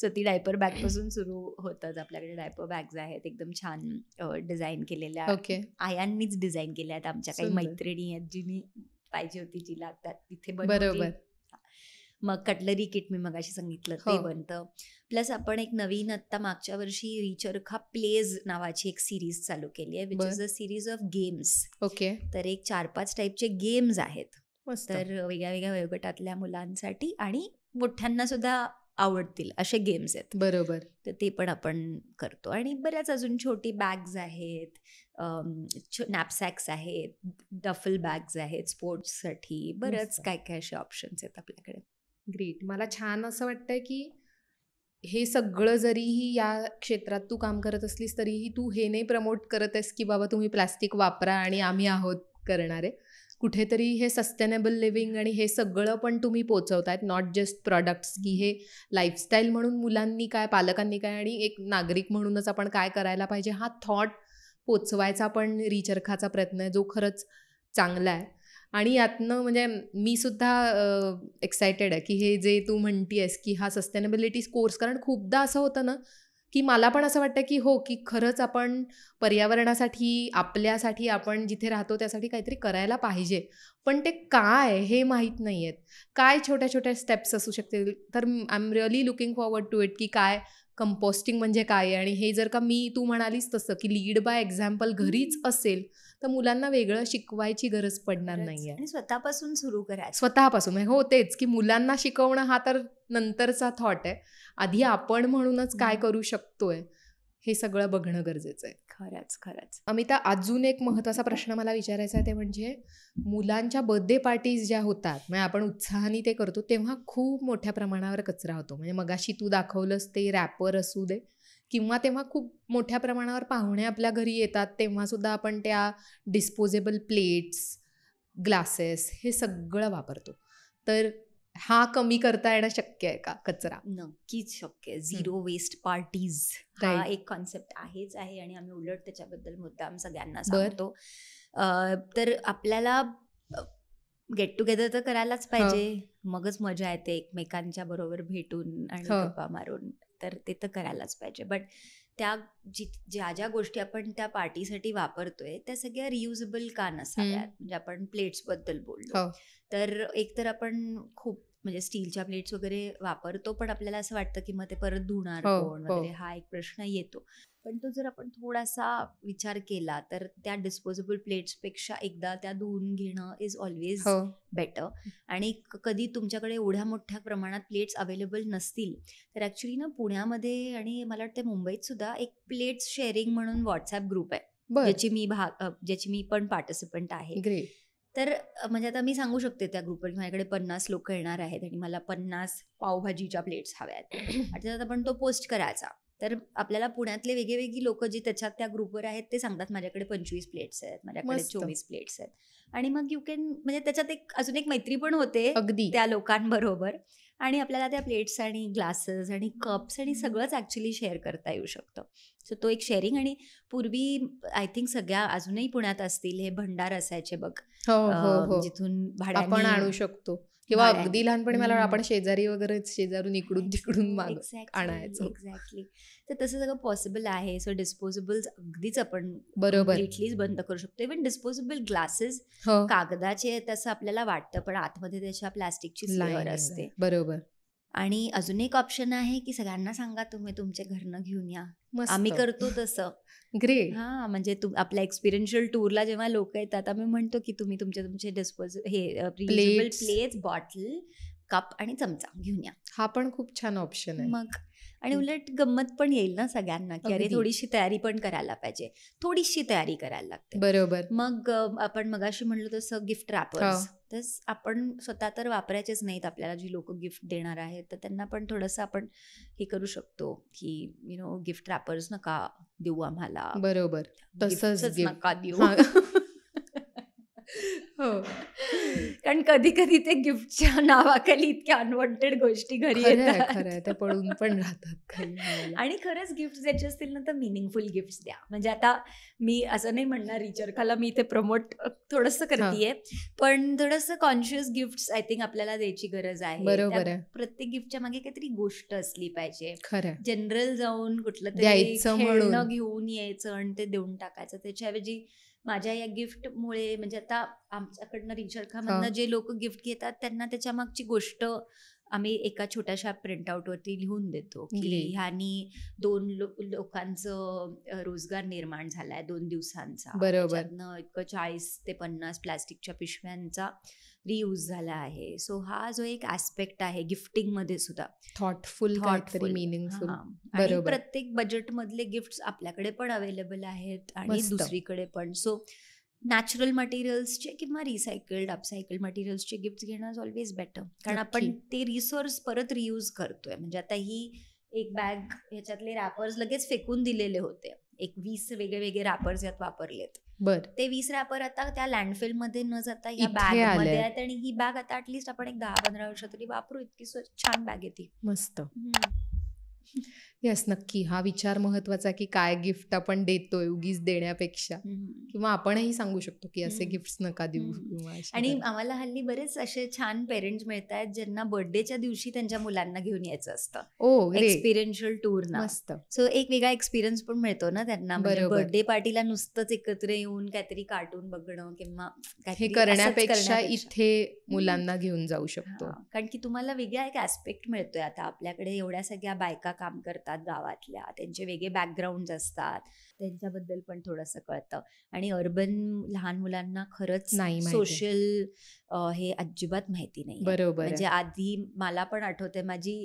सो ती डायपर बॅग पासून सुरू होतं. आपल्याकडे डायपर बॅग्स आहेत एकदम छान डिझाईन केलेल्या. ओके. आयांनीच डिझाईन केल्या आहेत. आमच्या काही सुंदर. मैत्रिणी आहेत जिनी पाहिजे होती जी लागतात तिथे बरोबर. बनवली. मग कटलरी किट मी मगाशी सांगितलं ते बनतं. प्लस आपण एक नवीन आता मागच्या वर्षी रिचरखा प्लेज नावाची एक सिरीज चालू केली आहे, which is a series of games. Okay. तर एक 4-5 टाईपचे गेम्स आहेत. मस्त. तर वेगळ्या वेगळ्या वयोगटातल्या मुलांसाठी आणि मोठ्यांना सुद्धा आवडतील असे गेम्स आहेत. बरोबर. तर ते पण आपण करतो. आणि बऱ्याच अजून छोटी बॅग्स आहेत, नॅपसॅक्स आहेत, डफल बॅग्स आहेत स्पोर्ट्ससाठी. बरंच काय काय असे ऑप्शन्स आहेत आपल्याकडे. ग्रेट. मला छान असं वाटतंय की हे सगळं जरीही या क्षेत्रात तू काम करत असलीस तरीही तू हे नाही प्रमोट करत आहेस की बाबा तुम्ही प्लास्टिक वापरा आणि आम्ही आहोत करणारे. कुठेतरी हे सस्टेनेबल लिव्हिंग आणि हे सगळं पण तुम्ही पोचवतायत, नॉट जस्ट प्रॉडक्ट्स, की हे लाईफस्टाईल म्हणून मुलांनी काय, पालकांनी काय आणि एक नागरिक म्हणूनच आपण काय करायला पाहिजे हा थॉट पोचवायचा पण रिचरखाचा प्रयत्न आहे, जो खरंच चांगला आहे. आणि यातनं म्हणजे मी सुद्धा एक्सायटेड आहे की हे जे तू म्हणतीयस की हा सस्टेनेबिलिटी कोर्स, कारण खूपदा असं होतं ना की मला पण असं वाटतं की हो की खरंच आपण पर्यावरणासाठी, आपल्यासाठी, आपण जिथे राहतो त्यासाठी काहीतरी करायला पाहिजे, पण ते काय हे माहीत नाही आहेत. काय छोट्या छोट्या स्टेप्स असू शकतील. तर I am really looking forward to it की काय कंपोस्टिंग म्हणजे काय आहे. आणि हे जर का मी तू म्हणालीस तसं की लीड बाय एक्झाम्पल घरीच असेल तर मुलांना वेगळं शिकवायची गरज पडणार नाहीये. आणि स्वतःपासून सुरू करायचं. स्वतःपासून. हो तेच की मुलांना शिकवणं हा तर नंतरचा थॉट आहे. आधी आपण म्हणूनच काय करू शकतोय हे सगळं बघणं गरजेचं आहे. खरंच. अमिता, अजून एक महत्त्वाचा प्रश्न मला विचारायचा आहे, ते म्हणजे मुलांच्या बर्थडे पार्टीज ज्या होतात, म्हणजे आपण उत्साहाने ते करतो तेव्हा खूप मोठ्या प्रमाणावर कचरा होतो. म्हणजे मगाशी तू दाखवलंस ते रॅपर असू दे किंवा तेव्हा खूप मोठ्या प्रमाणावर पाहुणे आपल्या घरी येतात तेव्हा सुद्धा आपण त्या डिस्पोजेबल प्लेट्स, ग्लासेस हे सगळं वापरतो. तर हा कमी करता येणं शक्य आहे का कचरा? नक्कीच शक्य आहे. झिरो वेस्ट पार्टीज हा एक कॉन्सेप्ट आहेच आहे आणि आम्ही उलट त्याच्याबद्दल मुद्दाम सगळ्यांना सांगतो. तर आपल्याला गेट टुगेदर तर करायलाच पाहिजे, मगच मजा येते एकमेकांच्या बरोबर भेटून आणि गप्पा मारून, तर ते तर करायलाच पाहिजे. बट त्या ज्या ज्या गोष्टी आपण त्या पार्टीसाठी वापरतोय त्या सगळ्या रियुजेबल का नसाव्यात. म्हणजे आपण प्लेट्सबद्दल बोललो तर एकतर आपण खूप म्हणजे स्टीलच्या प्लेट्स वगैरे वापरतो, पण आपल्याला असं वाटतं की मग ते परत धुणार कोण वगैरे, हा एक प्रश्न येतो. पण तो जर आपण थोडासा विचार केला तर त्या डिस्पोजेबल प्लेट्सपेक्षा एकदा त्या धुवून घेणं इज ऑलवेज बेटर. आणि कधी तुमच्याकडे एवढ्या मोठ्या प्रमाणात प्लेट्स अवेलेबल नसतील तर ॲक्च्युली ना पुण्यामध्ये आणि मला वाटतं मुंबईत सुद्धा एक प्लेट्स शेअरिंग म्हणून व्हॉट्सॲप ग्रुप आहे, ज्याची मी पण पार्टिसिपंट आहे. तर म्हणजे आता मी सांगू शकते त्या ग्रुपवर की माझ्याकडे 50 लोक येणार आहेत आणि मला 50 पावभाजीच्या प्लेट्स हव्या आहेत आणि त्याच्यात आपण तो पोस्ट करायचा. तर आपल्याला पुण्यातले वेगवेगळी लोक जी त्याच्यात त्या ग्रुपवर आहेत ते सांगतात माझ्याकडे 25 प्लेट्स आहेत, माझ्याकडे 24 प्लेट्स आहेत. आणि मग यू कॅन म्हणजे त्याच्यात अजून एक मैत्री पण होते त्या लोकांबरोबर आणि आपल्याला त्या प्लेट्स आणि ग्लासेस आणि कप्स आणि सगळंच ॲक्च्युली शेअर करता येऊ शकतं. सो तो एक शेअरिंग. आणि पूर्वी आय थिंक सगळ्या अजूनही पुण्यात असतील हे भंडार असायचे बघ, जिथून भाड्याने आपण आणू शकतो किंवा अगदी लहानपणी मला आपण शेजारी वगैरे शेजारून इकडून तिकडून आणायचो. एक्झॅक्टली. तर तसं सगळं पॉसिबल आहे. सो डिस्पोजेबल्स अगदीच आपण कम्प्लिटलीच बंद करू शकतो. इव्हन डिस्पोजेबल ग्लासेस कागदाचे तसं आपल्याला वाटतं पण आतमध्ये त्याच्या प्लास्टिकची लेअर असते. बरोबर. आणि अजून एक ऑप्शन आहे की सगळ्यांना सांगा तुम्ही तुमच्या घरनं घेऊन या. आम्ही करतो तसं. ग्रेट. म्हणजे आपल्या एक्सपिरियन्शियल टूरला जेव्हा लोक येतात आम्ही म्हणतो की तुम्ही तुमचे प्लेट्स, बॉटल, कप आणि चमचा घेऊन या. हा पण खूप छान ऑप्शन आहे. मग आणि उलट गंमत पण येईल ना सगळ्यांना, की अरे अगदी. थोडीशी तयारी पण करायला पाहिजे. थोडीशी तयारी करायला लागते. बरोबर. मग आपण मगाशी म्हणलो तसं गिफ्ट हो. रॅपर्स, तर आपण स्वतः तर वापरायचेच नाहीत. आपल्याला जी लोक गिफ्ट देणार आहेत तर त्यांना पण थोडंसं आपण हे करू शकतो की गिफ्ट रॅपर्स नका देऊ आम्हाला, बरोबर. तसंच गिफ्टच गिफ्ट. नका देऊ. हां. हो. कारण कधी कधी ते गिफ्टच्या नावाखाली इतक्या अनवॉन्टेड गोष्टी घरी खरं आहे, येतात. खरं आहे. ते पडून पण राहतात काही वेळेला. आणि खरंच गिफ्ट द्यायचे असतील ना तर मिनिंगफुल गिफ्ट द्या. म्हणजे आता मी असं नाही म्हणणार रिचर्खाला मी इथे प्रमोट थोडंसं करतेय, पण थोडंसं कॉन्शियस गिफ्ट आय थिंक आपल्याला द्यायची गरज आहे. बरोबर आहे. प्रत्येक गिफ्टच्या मागे काहीतरी गोष्ट असली पाहिजे. खरं आहे. जनरल जाऊन कुठलं तरी द्यायचं खेळणं म्हणून. घेऊन यायचं आणि ते देऊन टाकायचं. त्याच्याऐवजी माझ्या या गिफ्टमुळे म्हणजे आता आमच्याकडनं रिचर्खामधनं जे लोक गिफ्ट घेतात त्यांना त्याच्या मागची गोष्ट आम्ही एका छोट्याशा प्रिंटआउटवरती लिहून देतो की Great. ह्यानी 2 लोकांचं रोजगार निर्माण झालाय 2 दिवसांचा. बरोबर. त्याच्यातनं एक 40 ते 50 प्लास्टिकच्या पिशव्यांचा रियूज झाला आहे. सो हा जो एक ऍस्पेक्ट आहे गिफ्टिंग मध्ये सुद्धा थॉटफुल काहीतरी मिनिंगफुल. आणि बरोबर. प्रत्येक बजेट मधले गिफ्ट आपल्याकडे पण अवेलेबल आहेत आणि मस्त. दुसरीकडे पण. सो नॅचरल मटेरियल्सचे किंवा रिसायकल्ड अपसायकल्ड मटेरियल्सचे गिफ्ट घेणं इज ऑलवेज बेटर. कारण आपण ते रिसोर्स परत रियूज करतोय. म्हणजे आता ही एक बॅग ह्याच्यातले रॅपर्स लगेच फेकून दिलेले होते. एक 20 वेगळे वेगळे रॅपर्स यात वापरलेत. बर. ते 20 रॅपर आता त्या लँडफिल मध्ये न जाता या इथे बॅग आले मध्ये आहेत. आहेत आणि ही बॅग आता ऍटलीस्ट आपण एक 10-15 वर्ष तरी वापरू. इतकी छान बॅग आहे ती. मस्त. येस, नक्की. हा विचार महत्वाचा की काय गिफ्ट आपण देतोय उगीच देण्यापेक्षा, किंवा आपणही सांगू शकतो की असे गिफ्ट नका देऊ. किंवा असे आणि करा. आम्हाला हल्ली बरेच असे छान पेरेंट्स मिळत आहेत ज्यांना बर्थडेच्या दिवशी त्यांच्या मुलांना घेऊन यायचं असतं ओ ग्रेट. एक्सपिरियन्शियल टूर ना. मस्त. सो एक वेगळा एक्सपिरियन्स पण मिळतो ना त्यांना. म्हणजे बरोबर. बर्थडे पार्टीला नुसतंच एकत्र येऊन काहीतरी कार्टून बघणं किंवा हे काहीतरी असंच करण्यापेक्षा इथे हम्म. मुलांना घेऊन जाऊ शकतो. कारण की तुम्हाला वेगळा एक ऍस्पेक्ट मिळतोय. आता आपल्याकडे एवढ्या सगळ्या बायका काम करतात गावातल्या, त्यांचे वेगळे बॅकग्राऊंड असतात, त्यांच्याबद्दल पण थोडंसं कळतं. आणि अर्बन लहान मुलांना खरंच नाही माहिती. सोशल हे अजिबात माहिती नाही. बरोबर आहे. म्हणजे आधी मला पण आठवते माझी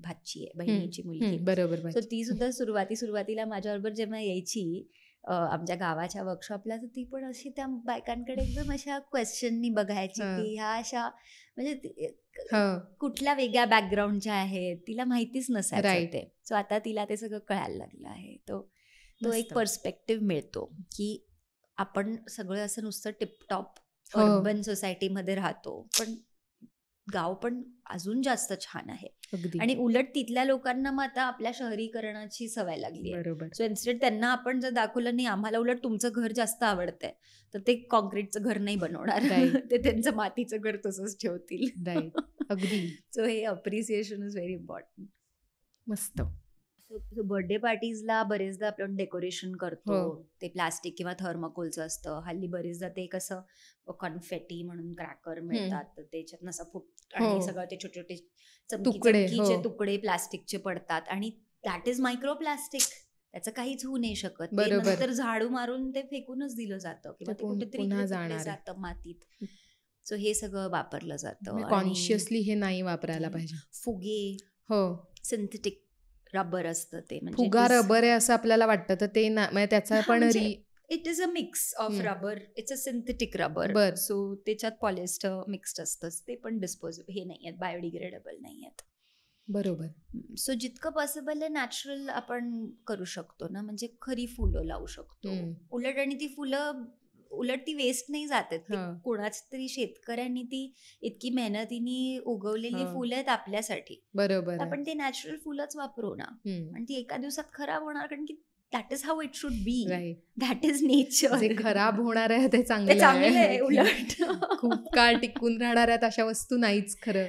भाची आहे, बहिणीची मुलगी. बरोबर. सो ती सुद्धा सुरुवातीला माझ्याबरोबर जेव्हा यायची आमच्या गावाच्या वर्कशॉपला, तर ती पण अशी त्या बायकांकडे एकदम अशा क्वेश्चननी बघायची की ह्या अशा म्हणजे कुठल्या वेगळ्या बॅकग्राऊंडच्या आहेत, तिला माहितीच नसायचं Right. ते. सो आता तिला ते सगळं कळायला लागलं आहे. तो एक मस्त. पर्स्पेक्टिव्ह मिळतो की आपण सगळं असं नुसतं टिपटॉप हो. अर्बन सोसायटीमध्ये राहतो, पण गाव पण अजून जास्त छान आहे. अगदी. आणि उलट तिथल्या लोकांना मग आता आपल्या शहरीकरणाची सवय लागली आहे. बरोबर. सो इन्स्टेड त्यांना आपण जर दाखवलं नाही आम्हाला उलट तुमचं घर जास्त आवडतंय, तर ते कॉन्क्रीटचं घर नाही बनवणार. Right. ते त्यांचं मातीचं घर तसंच ठेवतील. राईट. अगदी. सो हे अप्रिसिएशन इज व्हेरी इम्पॉर्टंट. मस्त. सो बर्थडे पार्टीजला बरेचदा आपण डेकोरेशन करतो. हो. ते प्लास्टिक किंवा थर्माकोलचं असतं. हल्ली बरेचदा ते कसं कॉन्फेटी म्हणून क्रॅकर मिळतात, तर त्याच्यात असं फुट आणि हो. सगळं ते छोटे छोटे तुकडे, चमकीचे हो. तुकडे प्लास्टिकचे पडतात आणि दॅट इज मायक्रो प्लास्टिक. त्याचं काहीच होऊ नाही शकत. ते बरोबर. नंतर झाडू मारून ते फेकूनच दिलं जातं किंवा ते ते कुठेतरी पुन्हा इकडे तिकडे जाणार आहे. जातं मातीत. सो हे सगळं वापरलं जातं. आणि कॉन्शियसली हे नाही वापरायला पाहिजे. फुगे, हो. सिंथेटिक रबर असतं ते, म्हणजे फुगा रबर आहे असं आपल्याला वाटतं, तर ते म्हणजे त्याचा पण it is a mix of rubber. It's a synthetic rubber. बर. सो त्याच्यात पॉलिस्टर मिक्स्ड असतं. ते पण डिस्पोजेबल हे नाही आहेत, बायोडिग्रेडेबल नाही आहेत. बरोबर. सो जितकं पॉसिबल आहे नॅचरल आपण करू शकतो ना. म्हणजे खरी फुलं लावू शकतो. उलट आणि ती फुलं उलट ती वेस्ट नाही जात आहेत. कोणाच तरी शेतकऱ्यांनी ती इतकी मेहनतीने उगवलेली फुलं आहेत आपल्यासाठी. बरोबर. आपण ते नॅचरल फुलंच वापरू ना. आणि ती एका दिवसात खराब होणार, कारण की that is how it should be. That is nature. जे खराब होणार आहे ते चांगलं आहे. उलट खूप काळ टिकून राहणार आहेत अशा वस्तू नाहीच खरं.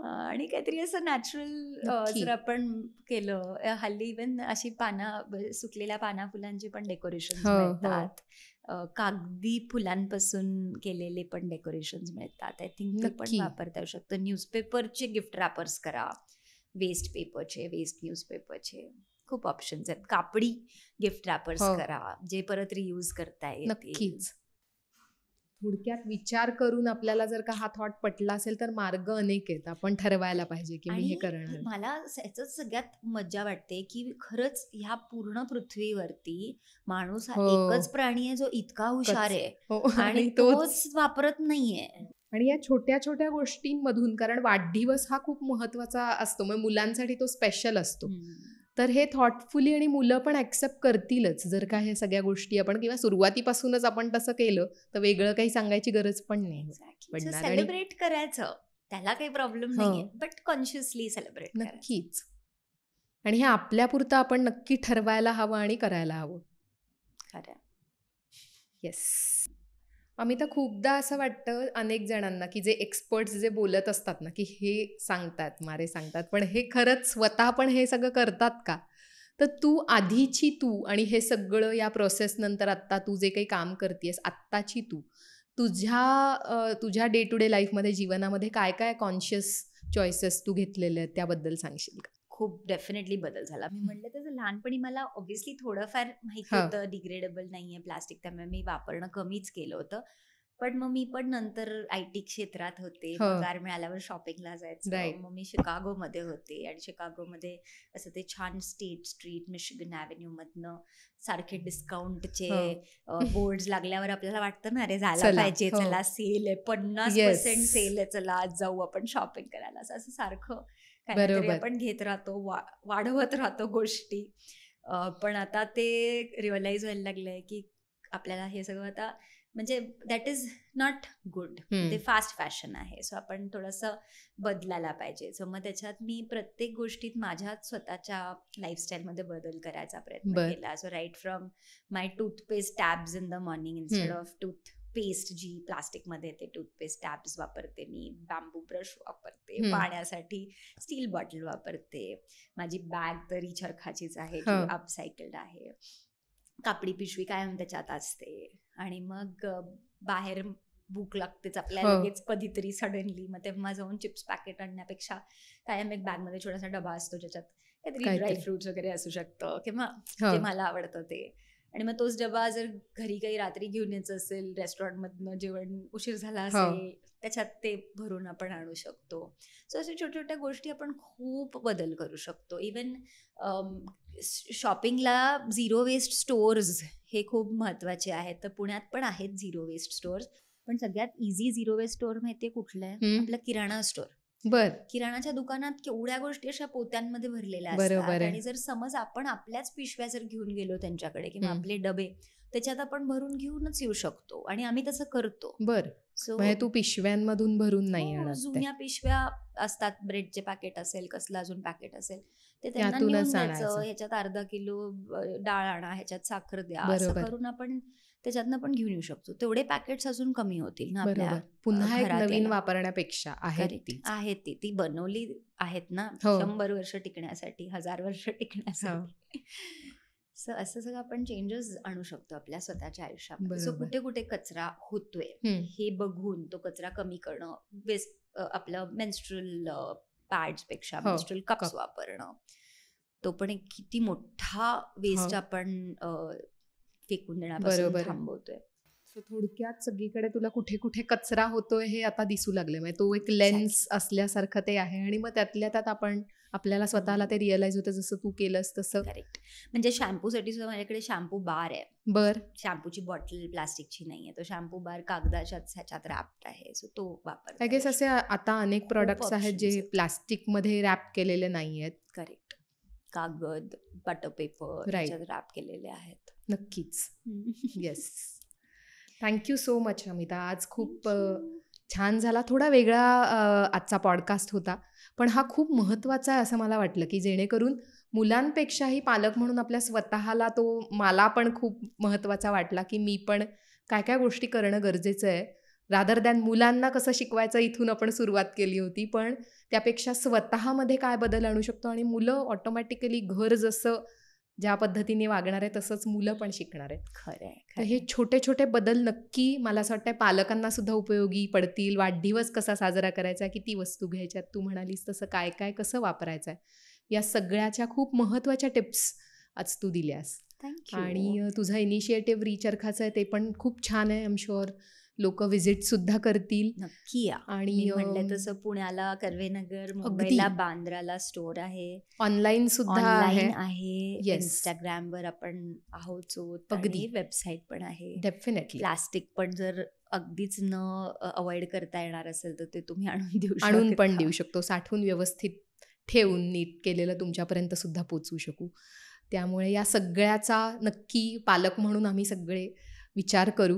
आणि काहीतरी असं नॅचरल जर आपण केलं. हल्ली इव्हन अशी सुकलेल्या पाना फुलांची पण डेकोरेशन मिळतात. कागदी फुलांपासून केलेले पण डेकोरेशन्स मिळतात. आय थिंक ते पण वापरता येऊ शकतं. न्यूजपेपरचे गिफ्ट रॅपर्स करा, वेस्ट पेपरचे, वेस्ट न्यूजपेपरचे खूप ऑप्शन्स आहेत. कापडी गिफ्ट रॅपर्स करा जे परत रियूज करता येतील. नक्कीच. थोडक्यात विचार करून आपल्याला जर का हा थॉट पटला असेल तर मार्ग अनेक आहेत. आपण ठरवायला पाहिजे की मी हे आणि करणार. मला ह्याच सगळ्यात मज्जा वाटते की खरंच ह्या पूर्ण पृथ्वीवरती माणूस हा एकच हो, प्राणी आहे जो इतका हुशार कच आहे हो आणि आणि तोच. तोच वापरत नाहीये. आणि या छोट्या छोट्या गोष्टींमधून, कारण वाढदिवस हा खूप महत्वाचा असतो, मग मुलांसाठी तो स्पेशल असतो. हम्म. तर हे थॉटफुली आणि मुलं पण ऍक्सेप्ट करतीलच जर का हे सगळ्या गोष्टी आपण किंवा सुरुवातीपासूनच आपण तसं केलं तर वेगळं काही सांगायची गरज पण नाही एक्झॅक्टली. सो पडणार. आणि सेलिब्रेट करायचं, त्याला काही प्रॉब्लेम हो, नाहीये, बट कॉन्शियसली सेलिब्रेट करायचं. नक्कीच. आणि हे आपल्यापुरतं आपण नक्की ठरवायला हवं आणि करायला हवं. खरं. येस. अमिता, खूपदा असं वाटतं अनेक जणांना की जे एक्सपर्ट्स जे बोलत असतात ना की हे सांगतात मारे सांगतात, पण हे खरंच स्वतः पण हे सगळं करतात का? तर तू आधीची तू आणि हे सगळं या प्रोसेस नंतर आत्ता तू जे काही काम करतेस आत्ताची तू तुझ्या डे टू डे लाईफमध्ये जीवनामध्ये काय काय कॉन्शियस चॉईसेस तू घेतलेले आहेत त्याबद्दल सांगशील का? खूप डेफिनेटली बदल झाला. मी म्हटलं तसं लहानपणी मला ऑब्व्हियसली थोडंफार माहिती हा. होतं डिग्रेडेबल नाहीये प्लास्टिक, त्यामुळे मी वापरणं कमीच केलं होतं. पण मग मी पण नंतर IT क्षेत्रात होते, हो. पगार मिळाल्यावर शॉपिंगला जायचं. राईट. मग मी शिकागोमध्ये होते आणि शिकागोमध्ये असं ते छान स्टेट स्ट्रीट मिशिगन ॲव्हेन्यू मधनं सारखे डिस्काउंटचे हो. बोर्ड्स लागल्यावर आपल्याला वाटतं ना, अरे जायला चला. पाहिजे, हो. चला सेल आहे, 50% येस. सेल आहे, चला आज जाऊ आपण शॉपिंग करायला. असं सारखं काही ना तरी बरोबर. आपण घेत राहतो, वाढवत राहतो गोष्टी. पण आता ते रिअलाइज व्हायला लागलंय की आपल्याला हे सगळं आता म्हणजे दॅट इज नॉट गुड. ते फास्ट फॅशन आहे. सो आपण थोडंसं बदलायला पाहिजे. सो मग त्याच्यात मी प्रत्येक गोष्टीत माझ्या स्वतःच्या लाईफस्टाईलमध्ये बदल करायचा प्रयत्न बर. केला. So right from my toothpaste tabs in the morning, instead of toothpaste जी प्लास्टिकमध्ये येते, टूथपेस्ट टॅब्स वापरते मी, बॅम्बू ब्रश वापरते, पाण्यासाठी स्टील बॉटल वापरते, माझी बॅग तरी चरखाचीच आहे जी हो. अपसायकल्ड आहे, कापडी पिशवी कायम त्याच्यात असते. आणि मग बाहेर भूक लागतेच आपल्याला हो. लगेच कधीतरी सडनली, मग तेव्हा जाऊन चिप्स पॅकेट आणण्यापेक्षा कायम एक बॅगमध्ये छोटासा डबा असतो ज्याच्यात काहीतरी काहीतरी. ड्रायफ्रुट्स वगैरे असू शकतं किंवा हो. जे मला आवडतं ते. आणि मग तोच डबा जर घरी काही रात्री घेऊन यायचं असेल, रेस्टॉरंटमधनं जेवण उशीर झाला हो. असेल, त्याच्यात ते भरून आपण आणू शकतो. सो अशा छोट्या छोट्या गोष्टी आपण खूप बदल करू शकतो. इवन शॉपिंगला झिरो वेस्ट स्टोअर्स हे खूप महत्वाचे आहेत. तर पुण्यात पण आहेत झिरो वेस्ट स्टोअर्स. पण सगळ्यात इझी झिरो वेस्ट स्टोअर माहितीये कुठलं आहे? आपलं किराणा स्टोअर. बर. किराणाच्या दुकानात केवढ्या गोष्टी अशा पोत्यांमध्ये भरलेल्या बरोबर असतात. आहे. आणि जर समज आपण आपल्याच पिशव्या जर घेऊन गेलो त्यांच्याकडे किंवा हम्म. आपले डबे, त्याच्यात आपण भरून घेऊनच येऊ शकतो आणि आम्ही तसं करतो. बर. सो म्हणजे तू पिशव्यांमधून भरून नाही हो, आणत ते, जुन्या पिशव्या असतात, ब्रेडचे पॅकेट असेल, कसलं अजून पॅकेट असेल, ते त्यांना त्यातूनच नेऊन द्यायचं. आणायचं. ह्याच्यात अर्धा किलो डाळ आणा, ह्याच्यात साखर द्या, असं बरोबर. करून आपण त्याच्यातनं पण घेऊन येऊ शकतो. तेवढे पॅकेट्स अजून कमी होतील ना आपल्या बरोबर. पुन्हा एक घरात नवीन यायला. वापरण्यापेक्षा आहेत करेक्ट तीच. आहेत ती बनवली आहेत ना हो. 100 वर्ष टिकण्यासाठी, 1000 वर्ष हो. टिकण्यासाठी. सो असं सगळं आपण चेंजेस आणू शकतो आपल्या स्वतःच्या आयुष्यामध्ये. सो बरोबर. कुठे कुठे कचरा होतोय हे बघून तो कचरा कमी करणं, वेस्ट आपलं मेन्स्ट्रुअल पॅड्स पेक्षा हो. Menstrual cups cup. वापरणं, तो पण एक किती मोठा वेस्ट हो. आपण फेकून देण्यापासून बरोबर आहे. थांबवतोय. सो थोडक्यात सगळीकडे तुला कुठे कुठे कचरा होतोय हे आता दिसू लागले, म्हणजे तो एक लेन्स असल्यासारखं ते आहे. आणि मग त्यातल्या त्यात आपण आपल्याला स्वतःला ते रिअलाइज होतं, जसं तू केलंस तसं. करेक्ट. म्हणजे शॅम्पूसाठी सुद्धा माझ्याकडे शॅम्पू बार आहे. बर. शॅम्पूची बॉटल प्लास्टिकची नाहीये, तो शॅम्पू बार कागदाच्याच ह्याच्यात रॅप्ड आहे. सो तो वापरता आय गेस असे आता अनेक प्रोडक्ट्स आहेत जे options आहेत. प्लास्टिकमध्ये रॅप केलेले नाही आहेत. करेक्ट. कागद, बटर पेपर Right. ह्याच्यात रॅप केलेले आहेत. नक्कीच. Yes. Thank you so much Amita. आज खूप छान झाला. थोडा वेगळा आजचा पॉडकास्ट होता, पण हा खूप महत्त्वाचा आहे असं मला वाटलं, की जेणेकरून मुलांपेक्षाही पालक म्हणून आपल्या स्वतःला तो मला पण खूप महत्त्वाचा वाटला, की मी पण काय काय गोष्टी करणं गरजेचं आहे. रादर दॅन मुलांना कसं शिकवायचं इथून आपण सुरुवात केली होती, पण त्यापेक्षा स्वतःमध्ये काय बदल आणू शकतो. आणि मुलं ऑटोमॅटिकली घर जसं ज्या पद्धतीने वागणार आहे तसंच मुलं पण शिकणार आहेत. खरंय. तर हे छोटे छोटे बदल नक्की मला असं वाटतं पालकांना सुद्धा उपयोगी पडतील. वाढदिवस कसा साजरा करायचा, किती वस्तू घ्यायच्यात, तू म्हणालीस तसं काय काय कसं वापरायचं आहे, या सगळ्याच्या खूप महत्त्वाच्या टिप्स आज तू दिल्यास. थँक्यू. आणि तुझं इनिशिएटिव्ह रिचरखाचं आहे ते पण खूप छान आहे. आय एम शुअर लोक व्हिजिट सुद्धा करतील. नक्की या. आणि मी म्हणलं तसं पुण्याला कर्वेनगर, मुंबईला बांद्राला स्टोर आहे, ऑनलाईन सुद्धा ऑनलाईन आहे. आहे, Yes. इंस्टाग्रामवर आपण आहोत, अगदी. आणि वेबसाईट पण आहे. डेफिनेटली प्लास्टिक पण जर अगदीच न अवॉइड करता येणार असेल तर ते तुम्ही आणून देऊ आणून पण शकता. देऊ शकतो, साठवून व्यवस्थित ठेवून नीट केलेलं तुमच्यापर्यंत सुद्धा पोचवू शकू. त्यामुळे या सगळ्याचा नक्की पालक म्हणून आम्ही सगळे विचार करू.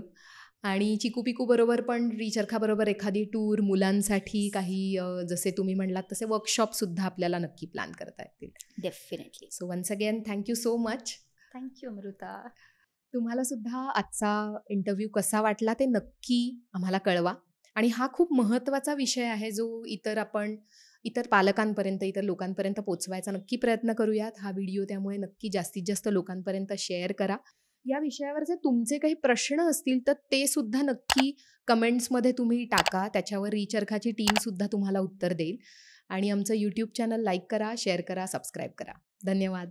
आणि चिकू पिकू बरोबर पण रिचरखा बरोबर एखादी टूर, मुलांसाठी काही जसे तुम्ही म्हणलात तसे वर्कशॉप सुद्धा आपल्याला नक्की प्लॅन करता येतील. Definitely. So once again thank you so much. Thank you Amrita. तुम्हाला सुद्धा आजचा इंटरव्ह्यू कसा वाटला ते नक्की आम्हाला कळवा. आणि हा खूप महत्त्वाचा विषय आहे जो इतर पालकांपर्यंत, इतर लोकांपर्यंत पोचवायचा नक्की प्रयत्न करूयात. हा व्हिडिओ त्यामुळे नक्की जास्तीत जास्त लोकांपर्यंत शेअर करा. या विषयावर जर तुमचे काही प्रश्न असतील तर ते सुद्धा नक्की कमेंट्समध्ये तुम्ही टाका. त्याच्यावर रिचरखाची टीमसुद्धा तुम्हाला उत्तर देईल. आणि आमचं यूट्यूब चॅनल लाईक करा, शेअर करा, सबस्क्राईब करा. धन्यवाद.